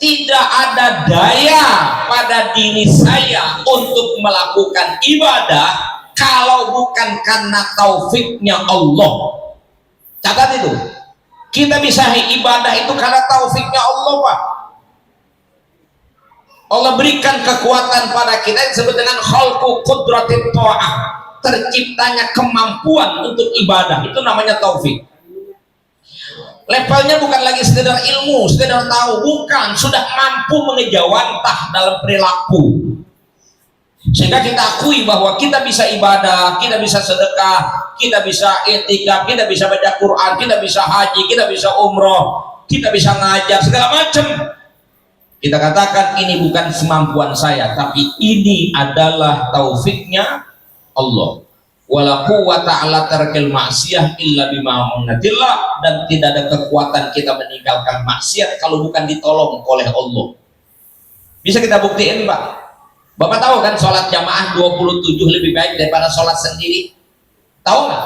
Tidak ada daya pada diri saya untuk melakukan ibadah kalau bukan karena taufiknya Allah. Catat itu. Kita bisa ibadah itu karena taufiknya Allah, Pak. Allah berikan kekuatan pada kita yang disebut dengan khalqu qudratit ta'ah, terciptanya kemampuan untuk ibadah. Itu namanya taufik. Levelnya bukan lagi sekedar ilmu, sekedar tahu, bukan, sudah mampu mengejawantah dalam perilaku, sehingga kita akui bahwa kita bisa ibadah, kita bisa sedekah, kita bisa i'tikaf, kita bisa baca Quran, kita bisa haji, kita bisa umroh, kita bisa ngajar, segala macam. Kita katakan ini bukan semampuan saya, tapi ini adalah taufiknya Allah. Wala quwwata ala tarkil maksiyah illa bima'unatillah, dan tidak ada kekuatan kita meninggalkan maksiat kalau bukan ditolong oleh Allah. Bisa kita buktiin, Pak. Bapak tahu kan sholat jamaah 27 lebih baik daripada sholat sendiri? Tahu nggak?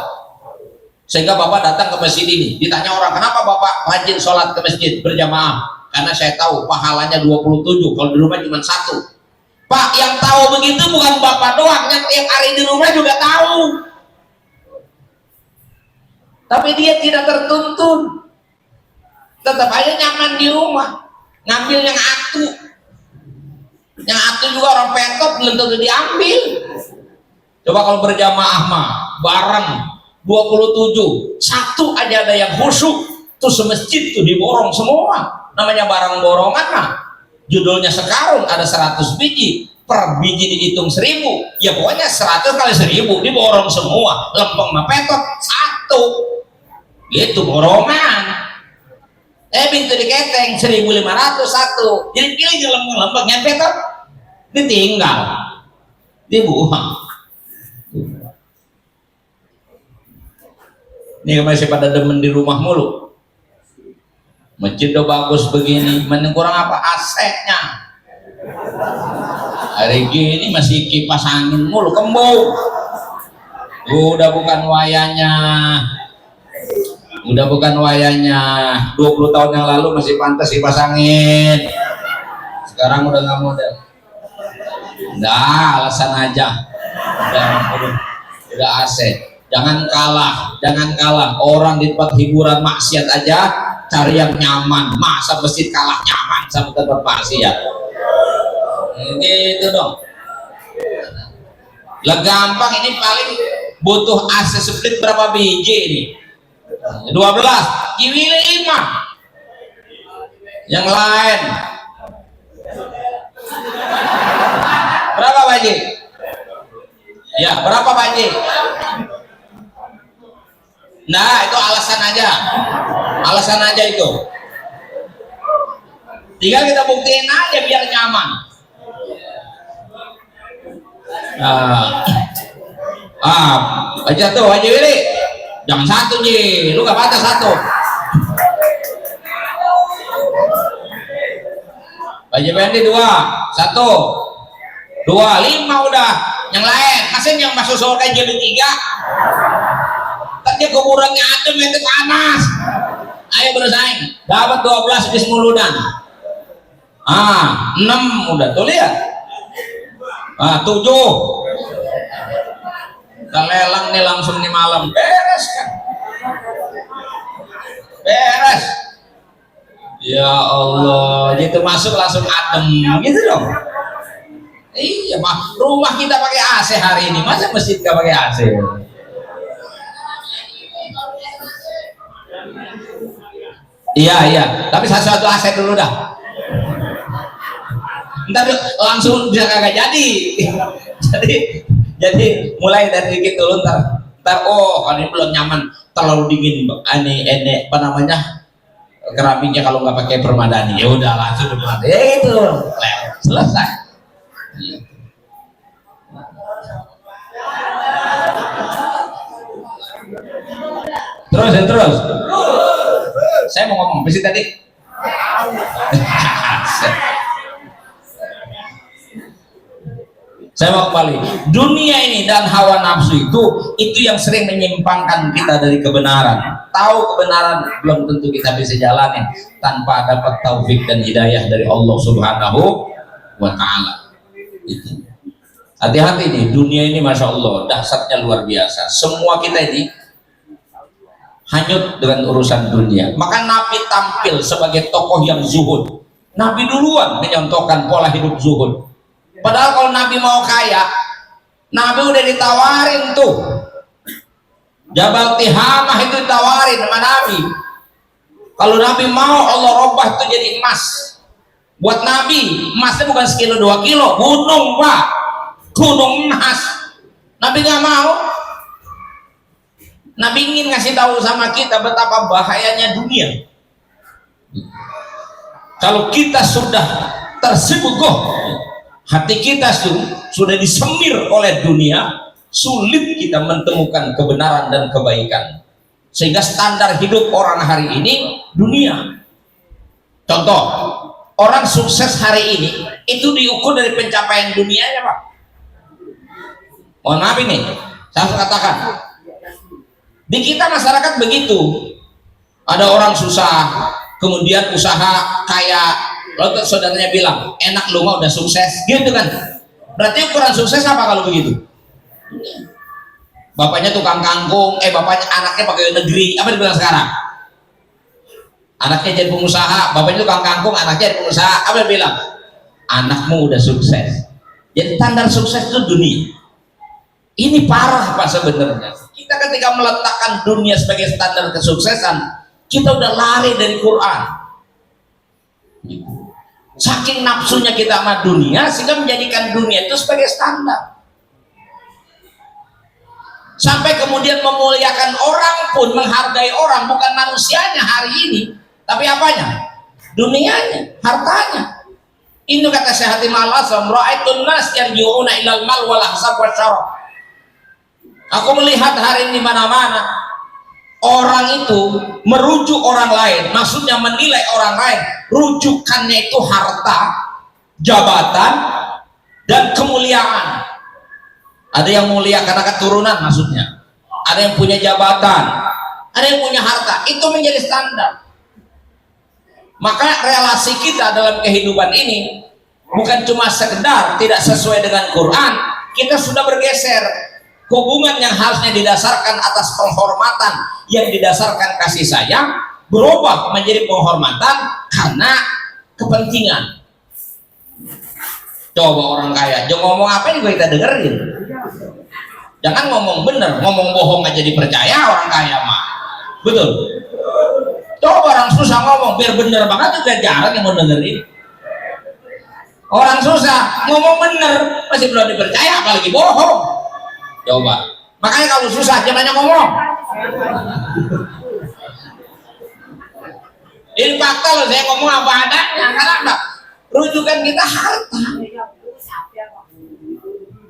Sehingga Bapak datang ke masjid ini, ditanya orang, kenapa Bapak rajin sholat ke masjid berjamaah? Karena saya tahu pahalanya 27, kalau di rumah cuma 1. Pak, yang tahu begitu bukan Bapak doang, yang tiap hari di rumah juga tahu. Tapi dia tidak tertuntun, tetap aja nyaman di rumah, ngambil yang atu. Yang atu juga orang pentot belum tentu diambil. Coba kalau berjamaah mah bareng 27, satu aja ada yang khusyuk, tuh semasjid tuh diborong semua. Namanya barang borongan mah. Judulnya sekarung, ada 100 biji, per biji dihitung 1000, ya pokoknya 100 kali 1000 diborong semua. Lempeng mah petot satu, gitu borongan. Pintu diketeng 1500 satu, jadi pilih lempeng-lempengnya petot ditinggal, dibuang. Ini masih pada demen di rumah mulu. Masjid udah bagus begini, mending kurang apa AC-nya. Hari gini masih kipas angin mulu, kembung. Udah bukan wayanya. Udah bukan wayanya. 20 tahun yang lalu masih pantas kipas angin. Sekarang udah nggak model. Udah alasan aja. Udah AC. Jangan kalah. Orang di tempat hiburan maksiat aja cari yang nyaman, masa masjid kalah nyaman sama tempat maksiat? Gitu dong. Lah gampang, ini paling butuh AC split berapa biji ini? 12, Kiwili 5. Yang lain berapa biji? Ya, berapa biji? Nah, itu alasan aja itu. Tinggal kita buktiin aja biar nyaman. Baca tuh Haji Willy, jangan satu Ji, lu gak baca satu. Haji Bendi 2, 1, 2, 5 udah. Yang lain, masih yang masuk surga jadi 3. Tadi kuburannya adem itu panas. Ayo bersaing. Dapat 12 di semuludan. 6 udah tuh lihat. 7. Kita lelang nih langsung nih malam. Beres kan? Beres. Ya Allah, gitu masuk langsung adem gitu dong. Iya, rumah kita pakai AC hari ini, masa masjid gak pakai AC? Iya, tapi satu AC dulu dah. Ntar langsung bisa kagak jadi. jadi mulai dari dikit dulu, ntar kalau ini belum nyaman, terlalu dingin, ini apa namanya, keramiknya kalau nggak pakai permadani, ya udah langsung dibuat. Itu selesai. Terus. Saya mau ngomong apa sih tadi? Saya mau kembali, dunia ini dan hawa nafsu itu yang sering menyimpangkan kita dari kebenaran. Tahu kebenaran belum tentu kita bisa jalani tanpa dapat taufik dan hidayah dari Allah Subhanahu wa Ta'ala. Itu. Hati-hati nih, dunia ini Masya Allah dahsyatnya luar biasa. Semua kita ini hanyut dengan urusan dunia. Maka Nabi tampil sebagai tokoh yang zuhud. Nabi duluan menyontohkan pola hidup zuhud. Padahal kalau Nabi mau kaya, Nabi udah ditawarin tuh. Jabal Tihamah itu ditawarin sama Nabi. Kalau Nabi mau, Allah robah itu jadi emas. Buat Nabi, emasnya bukan sekilo 2 kilo, gunung Pak, gunung emas. Nabi nggak mau. Nabi ingin ngasih tahu sama kita betapa bahayanya dunia. Kalau kita sudah tersibuk, hati kita sudah disemir oleh dunia, sulit kita menemukan kebenaran dan kebaikan. Sehingga standar hidup orang hari ini dunia. Contoh, orang sukses hari ini itu diukur dari pencapaian dunianya Pak. Mohon maaf ini, saya harus katakan, di kita masyarakat begitu. Ada orang susah, kemudian usaha kaya, lalu saudaranya bilang, enak lu mah udah sukses, gitu kan? Berarti ukuran sukses apa kalau begitu? Bapaknya tukang kangkung, bapaknya anaknya pegawai negeri, apa dibilang sekarang? Anaknya jadi pengusaha, bapaknya tukang kangkung, anaknya jadi pengusaha, apa dia bilang? Anakmu udah sukses. Jadi standar sukses itu dunia. Ini parah Pak sebenarnya. Kita ketika meletakkan dunia sebagai standar kesuksesan, kita udah lari dari Quran. Saking nafsunya kita sama dunia sehingga menjadikan dunia itu sebagai standar. Sampai kemudian memuliakan orang pun, menghargai orang bukan manusianya hari ini, tapi apanya? Dunianya, hartanya. Ini kata Syekh Hatim Al-Asam, ra'aitun nas yarji'una ilal mal wal ahsab wasyaraf. Aku melihat hari ini mana-mana orang itu merujuk orang lain, maksudnya menilai orang lain, rujukannya itu harta, jabatan, dan kemuliaan. Ada yang mulia karena keturunan maksudnya, ada yang punya jabatan, ada yang punya harta, itu menjadi standar. Maka relasi kita dalam kehidupan ini bukan cuma sekedar tidak sesuai dengan Quran, kita sudah bergeser. Hubungan yang harusnya didasarkan atas penghormatan yang didasarkan kasih sayang berubah menjadi penghormatan karena kepentingan. Coba orang kaya, jangan ngomong apa juga kita dengerin. Jangan ngomong bener, ngomong bohong aja dipercaya orang kaya mah. Betul. Coba orang susah ngomong biar bener banget juga jarang yang mau dengerin. Orang susah ngomong bener masih belum dipercaya, apalagi bohong. Coba. Makanya kalau susah jangan banyak ngomong. Ini fakta loh, saya ngomong apa adanya. Karena apa? Rujukan kita harta.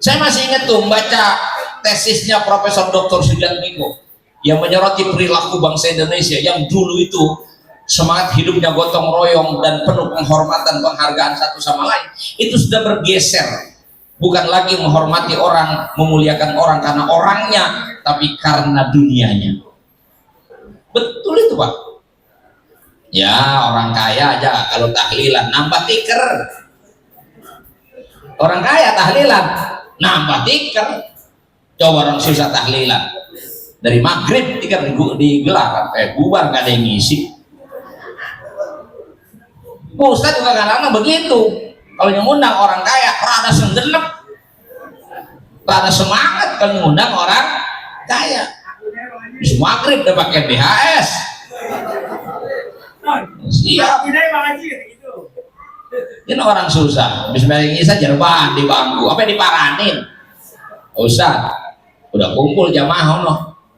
Saya masih ingat tuh membaca tesisnya Profesor Dr. Sujanmiko yang menyoroti perilaku bangsa Indonesia yang dulu itu semangat hidupnya gotong royong dan penuh penghormatan penghargaan satu sama lain, itu sudah bergeser, bukan lagi menghormati orang, memuliakan orang karena orangnya, tapi karena dunianya. Betul itu Pak. Ya orang kaya aja kalau tahlilan nambah tiker, orang kaya tahlilan nambah tiker. Coba orang susah tahlilan dari maghrib tiker digelar, bubar gak ada yang ngisi. Ustaz juga kadang-kadang begitu. Kalau ngundang orang kaya rada senggenep, rada semangat kalau ngundang orang kaya. Bis maghrib udah pakai BHS. Siap. Ini orang susah. Bismillahirrahmanirrahim jerban di bangku, apa diparanin? Ustaz, udah kumpul jamaah ono.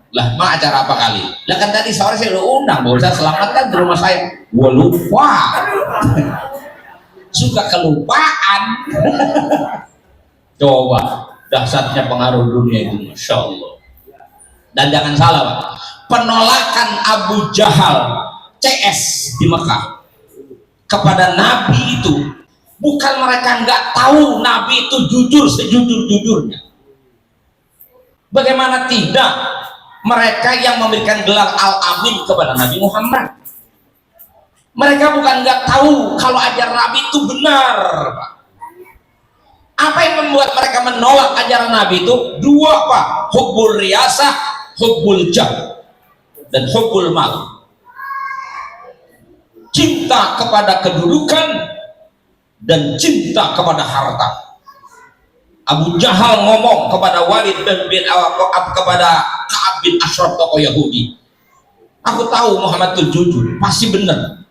Lah, mah acara apa kali? Lah kan tadi sore saya udah undang, Ustaz selamat kan di rumah saya. Gua lupa. Suka kelupaan. Coba dahsyatnya pengaruh dunia itu, Masya Allah. Dan jangan salah Pak, penolakan Abu Jahal CS di Mekah kepada Nabi Bukan mereka nggak tahu Nabi itu jujur sejujur-jujurnya. Bagaimana tidak, mereka yang memberikan gelar Al-Amin kepada Nabi Muhammad. Mereka bukan nggak tahu kalau ajaran Nabi itu benar. Apa yang membuat mereka menolak ajaran Nabi itu? Dua, Pak. Hubbul riyasah, hubbul jah, dan hubbul mal. Cinta kepada kedudukan dan cinta kepada harta. Abu Jahal ngomong kepada Walid bin kepada Ka'ab bin Ashraf, tokoh Yahudi, aku tahu Muhammad itu jujur, pasti benar.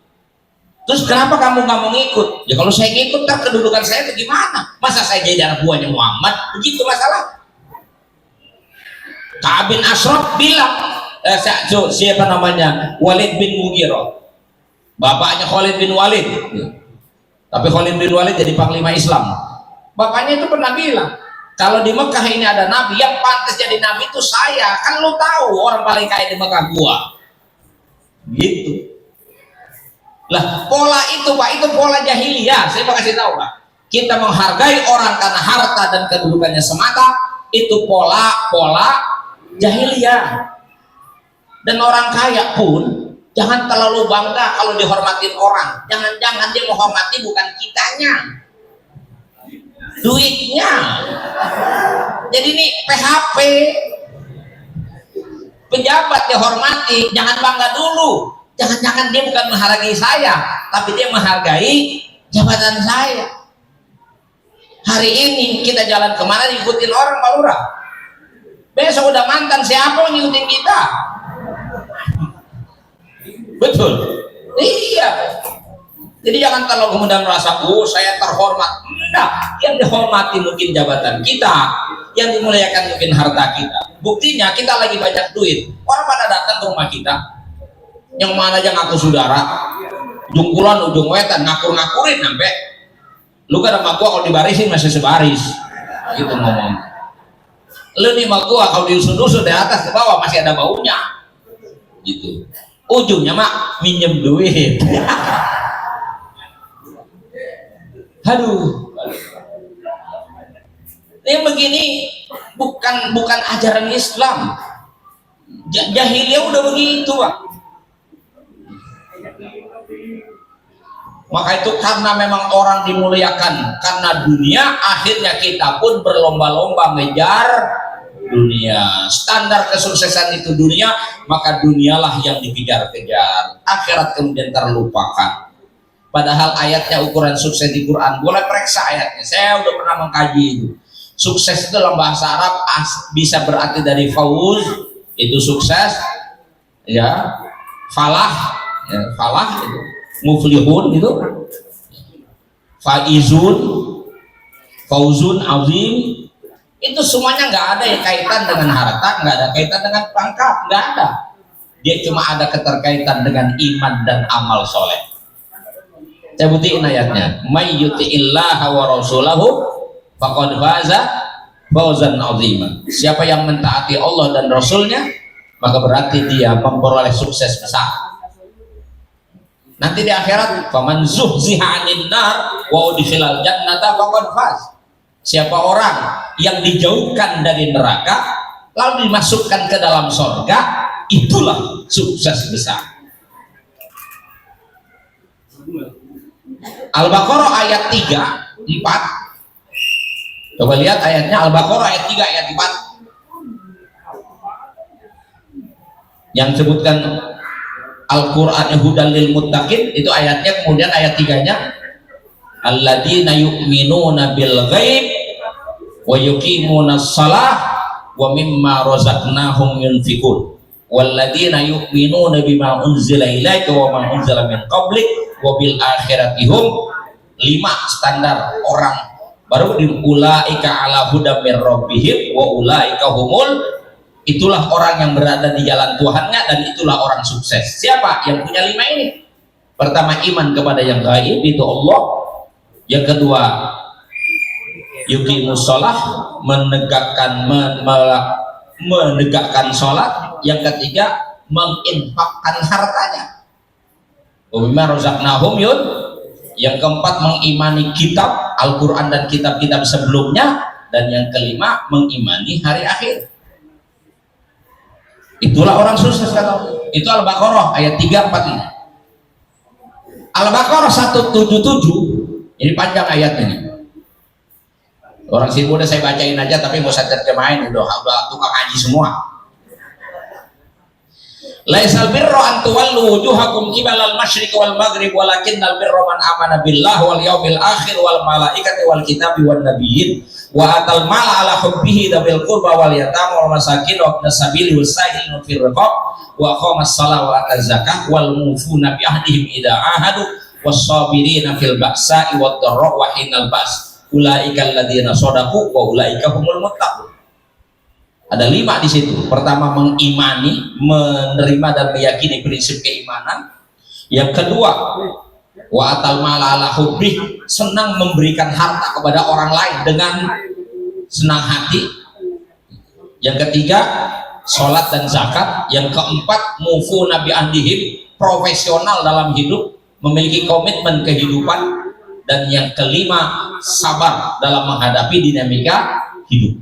Terus kenapa kamu nggak mau ngikut? Ya kalau saya ngikut, kan kedudukan saya itu gimana? Masa saya jadi anak buahnya Muhammad? Begitu masalah. Ka'ab bin Ashraf bilang, siapa namanya? Walid bin Mughirah, bapaknya Khalid bin Walid. Tapi Khalid bin Walid jadi panglima Islam. Bapaknya itu pernah bilang, kalau di Mekah ini ada nabi, yang pantas jadi nabi itu saya. Kan lu tahu orang paling kaya di Mekah gua. Gitu. Lah pola itu, Pak, itu pola jahiliyah. Saya mau kasih tahu, Pak, kita menghargai orang karena harta dan kedudukannya semata, itu pola jahiliyah. Dan orang kaya pun jangan terlalu bangga kalau dihormatin orang. Jangan-jangan dia menghormati bukan kitanya, duitnya. Jadi ini PHP, pejabat dihormati, jangan bangga dulu. Jangan-jangan dia bukan menghargai saya, tapi dia menghargai jabatan saya. Hari ini kita jalan kemana ngikutin orang, Pak Lurah. Besok udah mantan, siapa yang ngikutin kita? Betul. Iya. Jadi jangan terlalu kemudian merasa, oh saya terhormat. Enggak, yang dihormati mungkin jabatan kita, yang dimuliakan mungkin harta kita. Buktinya kita lagi banyak duit, orang pada datang ke rumah kita, yang mana aja ngaku saudara, jungkulan ujung wetan, ngakur-ngakurin sampai lu kan sama gua kalau dibarisin masih sebaris gitu ngomong. Lu nih sama gua kalau diusut-usut dari atas ke bawah masih ada baunya gitu. Ujungnya mak minjem duit. Aduh, ini begini bukan ajaran Islam. Jahiliyah udah begitu, Pak. Maka itu karena memang orang dimuliakan karena dunia, akhirnya kita pun berlomba-lomba mengejar dunia. Standar kesuksesan itu dunia, maka dunialah yang dikejar-kejar, akhirat kemudian terlupakan. Padahal ayatnya ukuran sukses di Quran, boleh periksa ayatnya, saya udah pernah mengkaji itu. Sukses itu dalam bahasa Arab bisa berarti dari fauz, itu sukses, ya, falah, ya, falah itu muflihun gitu, faizun, fauzun azim, itu semuanya nggak ada yang kaitan dengan harta, nggak ada kaitan dengan pangkat, nggak ada. Dia cuma ada keterkaitan dengan iman dan amal soleh. Saya buktiin ayatnya, may yuti'illaha wa rasulahu faqad faza fawzan azima. Siapa yang mentaati Allah dan Rasulnya, maka berarti dia memperoleh sukses besar. Nanti di akhirat, faman zuhziha 'anil nar wa udkhilal jannata faqad faz. Siapa orang yang dijauhkan dari neraka lalu dimasukkan ke dalam surga, itulah sukses besar. Al-Baqarah ayat 3, 4. Coba lihat ayatnya, Al-Baqarah ayat 3 ayat 4. Yang sebutkan Al-Qur'an hudan lil muttaqin, itu ayatnya, kemudian ayat 3-nya alladzina yu'minuna bil ghaib wa yuqimunas shalah wa mimma razaqnahum yunfiqun walladzina yu'minuna bima unzila ilaika wa ma unzila min qablik wa bil akhirati hum. 5 standar orang baru di ulaika ala hudam mir rabbihim wa ulaika humul. Itulah orang yang berada di jalan Tuhannya dan itulah orang sukses. Siapa yang punya 5 ini? Pertama, iman kepada yang gaib, itu Allah. Yang kedua, yuqimus shalah, menegakkan sholat. Yang ketiga, menginfakkan hartanya. Wa mimma razaqnahum Yang keempat, mengimani kitab Al-Quran dan kitab-kitab sebelumnya. Dan yang kelima, mengimani hari akhir. Itulah orang sukses kata. Itu Al-Baqarah ayat 345. Al-Baqarah 177. Ini panjang ayatnya nih. Orang sini udah saya bacain aja, tapi nggak usah terjemahin, udah tukang ngaji semua. Laisal birra an tuwallu wujuhakum qibalal masyriq wal maghrib walakinnal birra man amana billah wal yaumil akhir wal malaikati wal kitabi wan nabiyyin wa atal mala ala hubbihi dzil qurba wal yatama wal masakin wa ibnas sabili wasailin fil riqab wa qamas shalah wa ataz zakah wal mufuna bi ahdihim idza ahadu was sabirina fil ba'sa'i wad dharra wa hinal ba's ulaika alladziina shadaqu wa ulaika humul muttaqun. Ada 5 di situ. Pertama, mengimani, menerima dan meyakini prinsip keimanan. Yang kedua, wa atal mala ala hubbih, senang memberikan harta kepada orang lain dengan senang hati. Yang ketiga, sholat dan zakat. Yang keempat, mufu nabi andihim, profesional dalam hidup, memiliki komitmen kehidupan. Dan yang kelima, sabar dalam menghadapi dinamika hidup.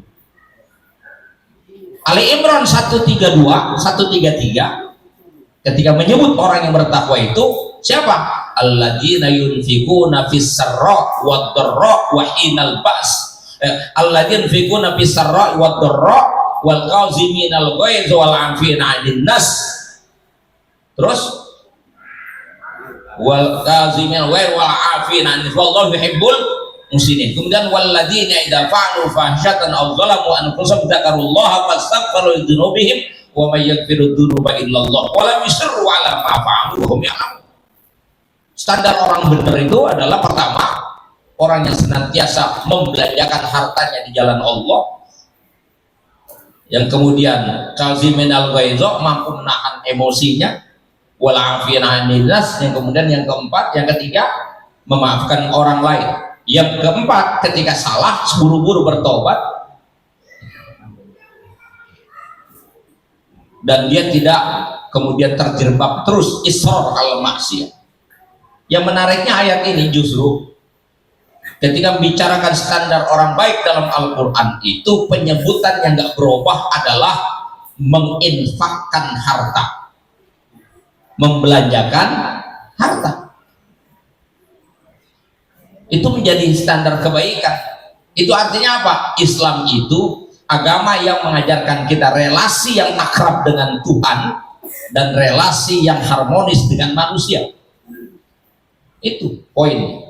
Ali Imran 132, 133 ketika menyebut orang yang bertakwa itu siapa? Alladzina yunfikuna fis sarra wad dharra wa hinal ba's. Alladzina yunfikuna fis sarra wad dharra wal qaziminal ghaiz wal 'afina 'anil nas. Terus wal qaziminal ghaiz wal 'afina 'anil nas wallahu yuhibbul muslimin. Kemudian walladzina idza fa'alu fahsyatan aw zalamu anfusahum dzakarullaha fastaghfiru lidzunubihim wa may yaghfiru dzunuba illallah wa lam yusirru 'ala ma fa'alu wa hum ya'lamun. Standar orang benar itu adalah pertama, orang yang senantiasa membelanjakan hartanya di jalan Allah. Yang kemudian kazimin al-ghaidha, mampu menahan emosinya, wal 'afina 'anil nas. Yang kemudian yang keempat, yang ketiga, memaafkan orang lain. Yang keempat, ketika salah buru-buru bertobat dan dia tidak kemudian terjerembab terus israr al maksiyah. Yang menariknya ayat ini justru ketika membicarakan standar orang baik dalam Al-Quran itu penyebutan yang gak berubah adalah menginfakkan harta, membelanjakan harta. Itu menjadi standar kebaikan. Itu artinya apa? Islam itu agama yang mengajarkan kita relasi yang akrab dengan Tuhan dan relasi yang harmonis dengan manusia. Itu poin.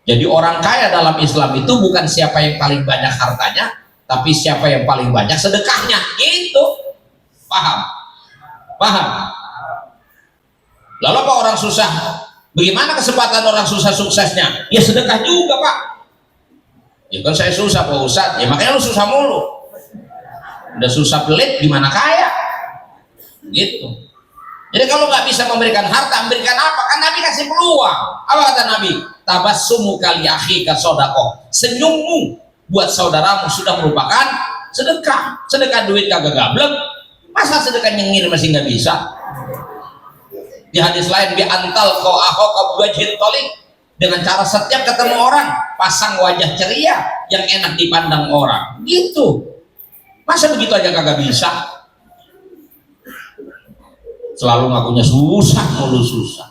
Jadi orang kaya dalam Islam itu bukan siapa yang paling banyak hartanya, tapi siapa yang paling banyak sedekahnya. Gitu. Paham? Paham? Lalu apa orang susah? Bagaimana kesempatan orang susah suksesnya? Ya sedekah juga, Pak. Ya kan saya susah, Pak Ustadz. Ya makanya lu susah mulu. Udah susah pelit, gimana kaya? Gitu. Jadi kalau nggak bisa memberikan harta, memberikan apa? Kan Nabi kasih peluang. Apa kata Nabi? Tabassumu kali akhika sodako. Senyummu buat saudaramu sudah merupakan sedekah. Sedekah duit kagak gablek. Masa sedekah nyengir masih nggak bisa? Di hadis lain, bi antal kau ahok wajhin tolik, dengan cara setiap ketemu orang pasang wajah ceria yang enak dipandang orang. Gitu. Masa begitu aja kagak bisa? Selalu ngakunya susah, mulu susah.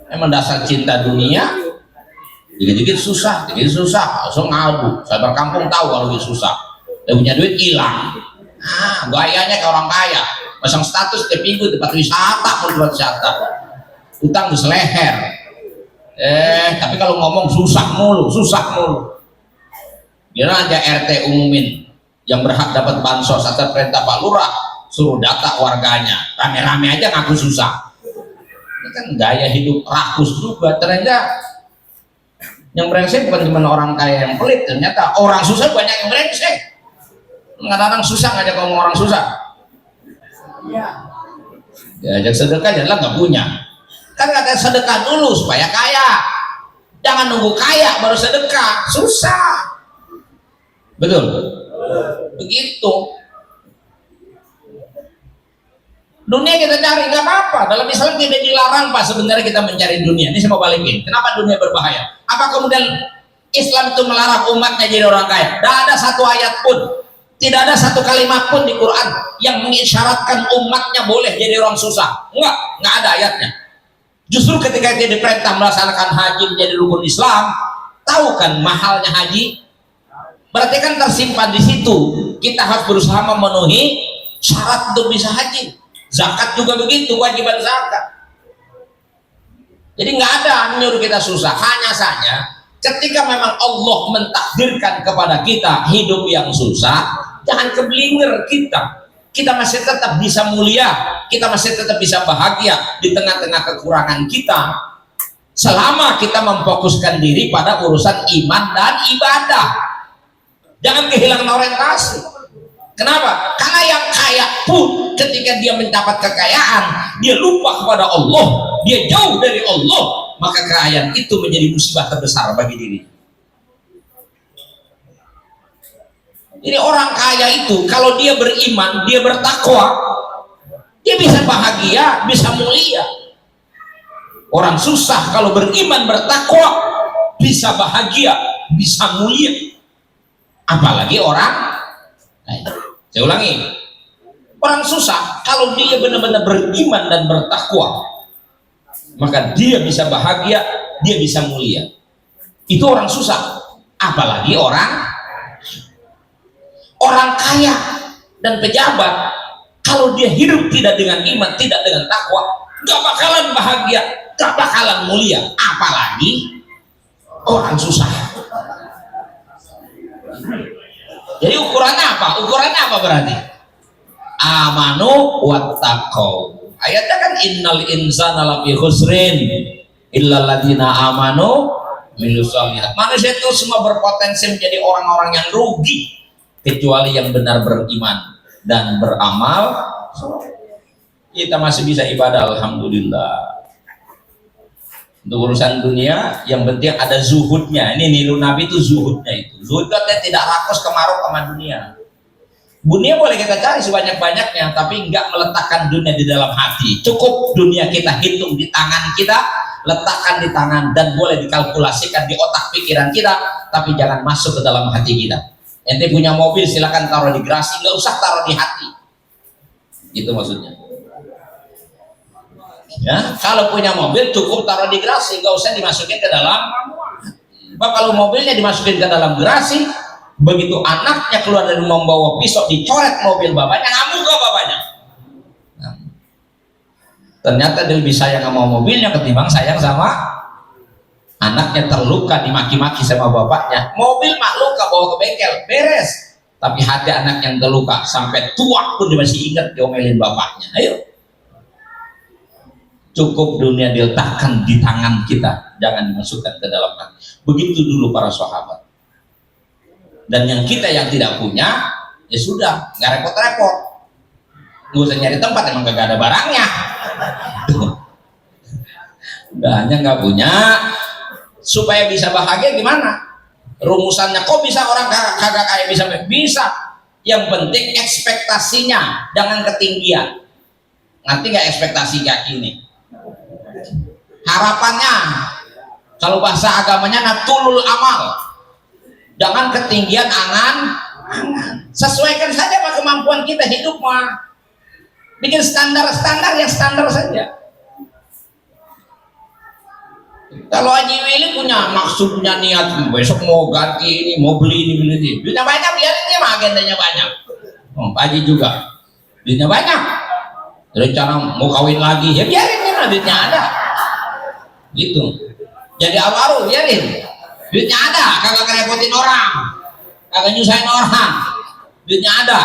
Emang dasar cinta dunia, dikit-dikit susah, langsung ngadu. Sahabat kampung tahu kalau dia susah. Dia punya duit hilang. Ah, gayanya kayak orang kaya. Pasang status tiap minggu tempat wisata, utang di seleher. Tapi kalau ngomong susah mulu. Biar aja RT umumin yang berhak dapat bansos atas perintah Pak Lurah, suruh data warganya, rame-rame aja ngaku susah. Ini kan gaya hidup rakus juga. Ternyata yang brengsek bukan cuma orang kaya yang pelit, ternyata orang susah banyak yang brengsek. Kadang-kadang susah ngajak ngomong orang susah. Ya, ajak sedekah adalah nggak punya. Kan katanya sedekah dulu supaya kaya. Jangan nunggu kaya baru sedekah, susah. Betul? Begitu. Dunia kita cari nggak apa-apa. Dalam Islam tidak dilarang Pak sebenarnya kita mencari dunia. Ini saya mau balikin. Kenapa dunia berbahaya? Apa kemudian Islam itu melarang umatnya jadi orang kaya? Tidak ada satu ayat pun, tidak ada satu kalimat pun di Quran yang mengisyaratkan umatnya boleh jadi orang susah. Nggak ada ayatnya. Justru ketika dia diperintah melaksanakan haji menjadi rukun Islam, tahu kan mahalnya haji? Berarti kan tersimpan di situ. Kita harus berusaha memenuhi syarat untuk bisa haji. Zakat juga begitu, kewajiban zakat. Jadi nggak ada menyuruh kita susah. Hanya saja ketika memang Allah mentakdirkan kepada kita hidup yang susah, jangan keblinger kita. Kita masih tetap bisa mulia, kita masih tetap bisa bahagia di tengah-tengah kekurangan kita, selama kita memfokuskan diri pada urusan iman dan ibadah. Jangan kehilangan orientasi. Kenapa? Karena yang kaya pun ketika dia mendapat kekayaan, dia lupa kepada Allah, dia jauh dari Allah, maka kekayaan itu menjadi musibah terbesar bagi diri. Jadi orang kaya itu kalau dia beriman, dia bertakwa, dia bisa bahagia, bisa mulia. Orang susah kalau beriman, bertakwa, bisa bahagia, bisa mulia. Apalagi orang kaya. Saya ulangi, orang susah kalau dia benar-benar beriman dan bertakwa, maka dia bisa bahagia, dia bisa mulia. Itu orang susah. Apalagi orang kaya dan pejabat, kalau dia hidup tidak dengan iman, tidak dengan takwa, gak bakalan bahagia, gak bakalan mulia. Apalagi orang susah. Jadi ukurannya apa? Ukurannya apa berarti? Amanu wattaqau. Ayatnya kan innal insana lafi khusrin illal ladzina amanu milus shalihat. Manusia itu semua berpotensi menjadi orang-orang yang rugi kecuali yang benar beriman dan beramal. Kita masih bisa ibadah, alhamdulillah. Untuk urusan dunia yang penting ada zuhudnya. Ini niru Nabi itu zuhudnya itu. Zuhudnya tidak rakus kemaruk sama dunia. Dunia boleh kita cari sebanyak-banyaknya, tapi enggak meletakkan dunia di dalam hati. Cukup dunia kita hitung di tangan kita, letakkan di tangan, dan boleh dikalkulasikan di otak pikiran kita, tapi jangan masuk ke dalam hati kita. Ente punya mobil silakan taruh di garasi, nggak usah taruh di hati. Itu maksudnya. Ya, kalau punya mobil cukup taruh di garasi, nggak usah dimasukin ke dalam. Kalau mobilnya dimasukin ke dalam garasi, begitu anaknya keluar dari membawa pisau dicoret mobil bapaknya, ngamuk gak bapaknya? Nah, ternyata dia lebih sayang sama mobilnya ketimbang sayang sama anaknya. Terluka dimaki-maki sama bapaknya, mobil mak luka bawa ke bengkel beres, tapi hati anak yang terluka sampai tua pun dia masih ingat diomelin bapaknya. Ayo, cukup dunia diletakkan di tangan kita, jangan dimasukkan ke dalam hati. Begitu dulu para sahabat. Dan yang kita yang tidak punya, ya sudah, nggak repot-repot, nggak usah nyari tempat, emang gak ada barangnya. Hanya nggak punya, supaya bisa bahagia gimana? Rumusannya, kok bisa orang kagak kaya bisa? Bisa. Yang penting ekspektasinya jangan ketinggian. Nanti nggak ekspektasi kayak gini. Harapannya, kalau bahasa agamanya natulul amal, jangan ketinggian angan-angan. Sesuaikan saja sama kemampuan kita hidup mah. Bikin standar-standar yang standar saja. Kalau Haji Willy punya maksud, punya niat besok mau ganti ini, mau beli ini, beli ini, duitnya banyak, biarin dia mah agendanya banyak. Pak Haji juga duitnya banyak, rencana mau kawin lagi, ya biarin dia mah, duitnya ada. Gitu. Jadi awaru, biarin, duitnya ada, kagak ngerepotin orang, kagak nyusahin orang, duitnya ada.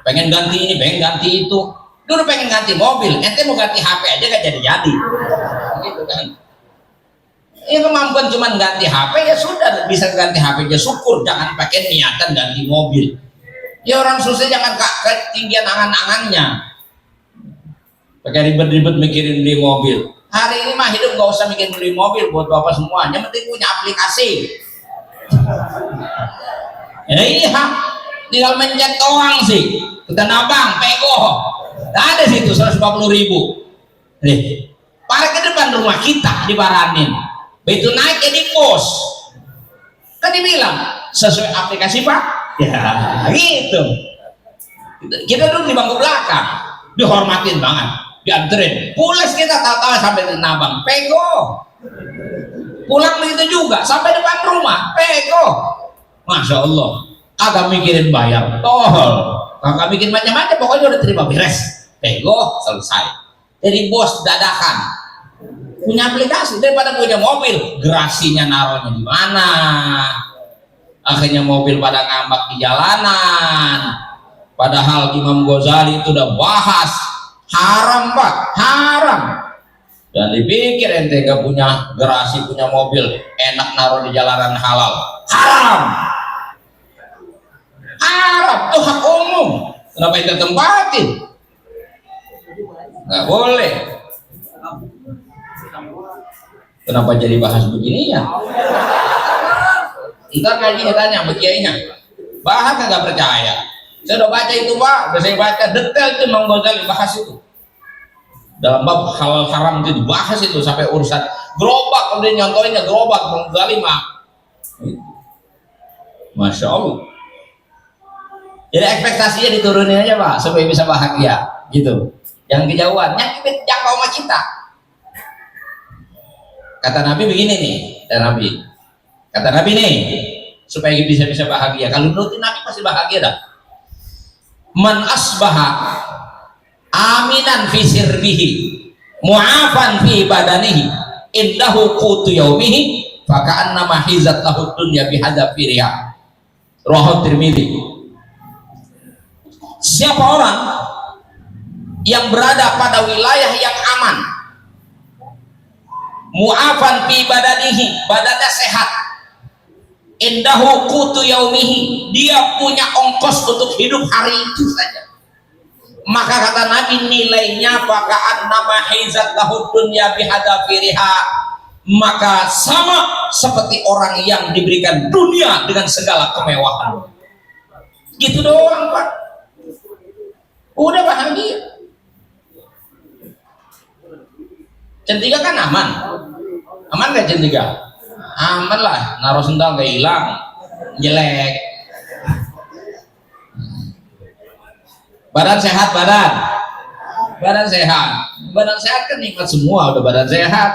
Pengen ganti ini, pengen ganti itu. Dulu pengen ganti mobil, ente mau ganti HP aja gak jadi-jadi. Gitu kan. Ini kemampuan cuma ganti HP, ya sudah, bisa ganti HP aja syukur, jangan pakai niatan ganti mobil. Ya orang susah jangan ketinggian angan-angannya. Pakai ribet-ribet mikirin beli mobil. Hari ini mah hidup gak usah mikirin beli mobil buat bapak semuanya, yang penting punya aplikasi. Ya iya, tinggal mencet doang sih. Kita nabang, pego. Ada situ 150.000 nih, parkir depan rumah kita dibaranin, begitu naik jadi pos, kan dibilang sesuai aplikasi Pak, ya gitu. Kita dulu di bangku belakang, dihormatin banget, dianterin, pulas kita tahu-tahu sampai di Nabang, pego, pulang begitu juga sampai depan rumah, pego, masya Allah, agak mikirin bayar tol, agak bikin macam-macam, pokoknya udah terima beres, pego, selesai. Jadi bos dadakan, punya aplikasi daripada punya mobil, gerasinya naruhnya di mana, akhirnya mobil pada ngambak di jalanan. Padahal Imam Ghazali itu udah bahas haram Pak, haram. Dan dipikir ente gak punya gerasi, punya mobil, enak naruh di jalanan, halal, haram. Haram, itu hak umum. Kenapa kita tempatin? Nggak boleh. Kenapa jadi bahas begini ya? Ntar ngajinya tanya sama kiainya, bahas nggak percaya. Saya udah baca itu Pak, udah saya baca detail itu Imam Ghazali bahas itu. Dalam bab halal haram itu dibahas itu sampai urusan gerobak, kalau dia nyontohinnya gerobak Imam Ghazali mah. Masya Allah. Jadi ekspektasinya diturunin aja Pak, supaya bisa bahagia gitu. Yang kejauhan, yang jangkau sama kita. Kata Nabi begini nih, kata Nabi nih, supaya bisa bahagia. Kalau nurutin Nabi pasti bahagia dah. Man asbaha aminan fi sirbihi mu'afan fi badanihi indahu qutu yaumihi faka'annama hizat lahu dunya bihadzafiriha. Rawahu Tirmidzi. Siapa orang yang berada pada wilayah yang aman, mu'afan fi badanihi, badannya sehat, indahu qutu yaumihi, dia punya ongkos untuk hidup hari itu saja, maka kata Nabi nilainya faka'an nama hizat lahu dunya bihadzafiriha, maka sama seperti orang yang diberikan dunia dengan segala kemewahan. Gitu doang Pak, udah bahagia. Centika kan aman gak centika? Aman lah, naruh sendal gak hilang, jelek. Badan sehat, badan sehat kan nikmat semua, udah badan sehat.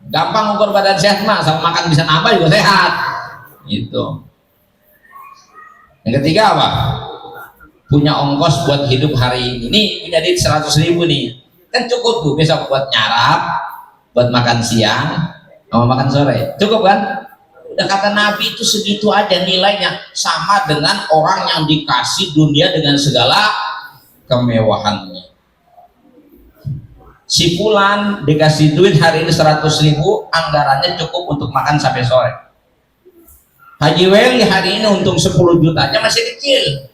Gampang ukur badan sehat mah, sama makan bisa nambah juga sehat. Gitu. Yang ketiga apa? Punya ongkos buat hidup hari ini. Nih punya duit 100.000 nih. Kan cukup tuh besok buat nyarap, buat makan siang sama makan sore, cukup kan? Udah kata Nabi itu segitu aja nilainya, sama dengan orang yang dikasih dunia dengan segala kemewahannya. Si Fulan dikasih duit hari ini 100.000, anggarannya cukup untuk makan sampai sore. Haji Weli hari ini untung 10 jutanya masih kecil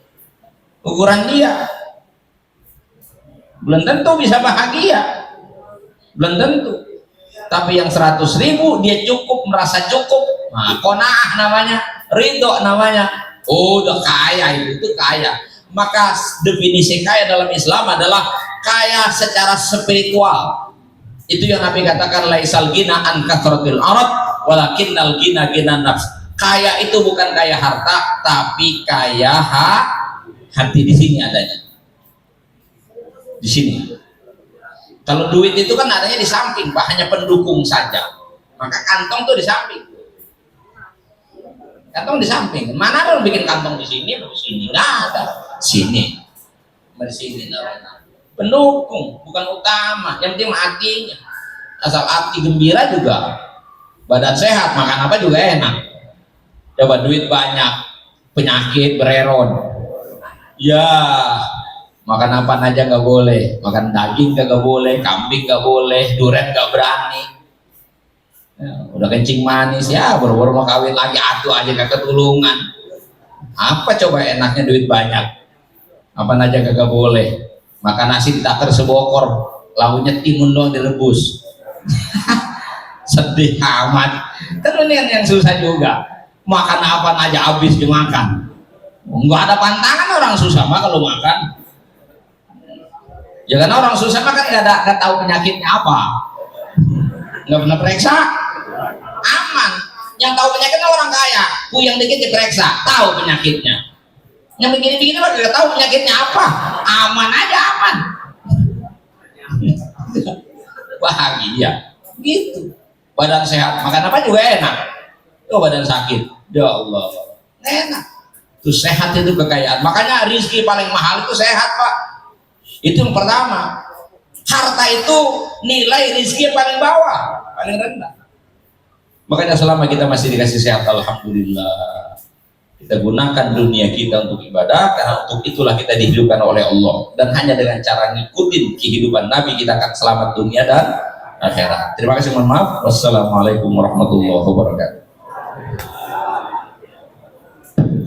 ukuran dia, belum tentu bisa bahagia, belum tentu. Tapi yang 100.000 dia cukup, merasa cukup, nah, qanaah namanya, ridho namanya, oh udah kaya, itu kaya. Maka definisi kaya dalam Islam adalah kaya secara spiritual. Itu yang Nabi katakan laisal gina an kathratil arad walakinnal gina gina nafs. Kaya itu bukan kaya harta, tapi kaya hati. Di sini adanya. Di sini. Kalau duit itu kan adanya di samping, Pak, hanya pendukung saja. Maka kantong tuh di samping. Kantong di samping. Mana ada orang bikin kantong di sini, di sini nggak ada. Sini, di sini pendukung, bukan utama. Yang penting hatinya. Asal hati gembira juga, badan sehat, makan apa juga enak. Coba duit banyak, penyakit bereron. Ya. Makan apa aja nggak boleh, makan daging nggak boleh, kambing nggak boleh, durian nggak berani. Ya, udah kencing manis ya, baru-baru mau kawin lagi atuh aja gak ketulungan. Apa coba enaknya duit banyak? Apa aja gak boleh. Makan nasi ditaker sebokor, lauknya timun doang direbus. Sedih amat. Kan ini yang susah juga. Makan apa aja habis dimakan. Nggak ada pantangan orang susah mah kalau makan. Ya karena orang susah mah kan nggak tahu penyakitnya apa, nggak pernah periksa, aman. Yang tahu penyakitnya orang kaya, puyeng dikit diperiksa, tahu penyakitnya. Yang begini-begini mah nggak tahu penyakitnya apa, aman aja aman. Bahagia, gitu. Badan sehat, makan apa juga enak. Oh badan sakit, ya Allah, enak. Itu sehat itu kekayaan. Makanya rizki paling mahal itu sehat, Pak. Itu yang pertama. Harta itu nilai rizki yang paling bawah, paling rendah. Makanya selama kita masih dikasih sehat, alhamdulillah, kita gunakan dunia kita untuk ibadah, karena untuk itulah kita dihidupkan oleh Allah. Dan hanya dengan cara ngikutin kehidupan Nabi kita akan selamat dunia dan akhirat. Terima kasih, mohon maaf. Wassalamualaikum warahmatullahi wabarakatuh.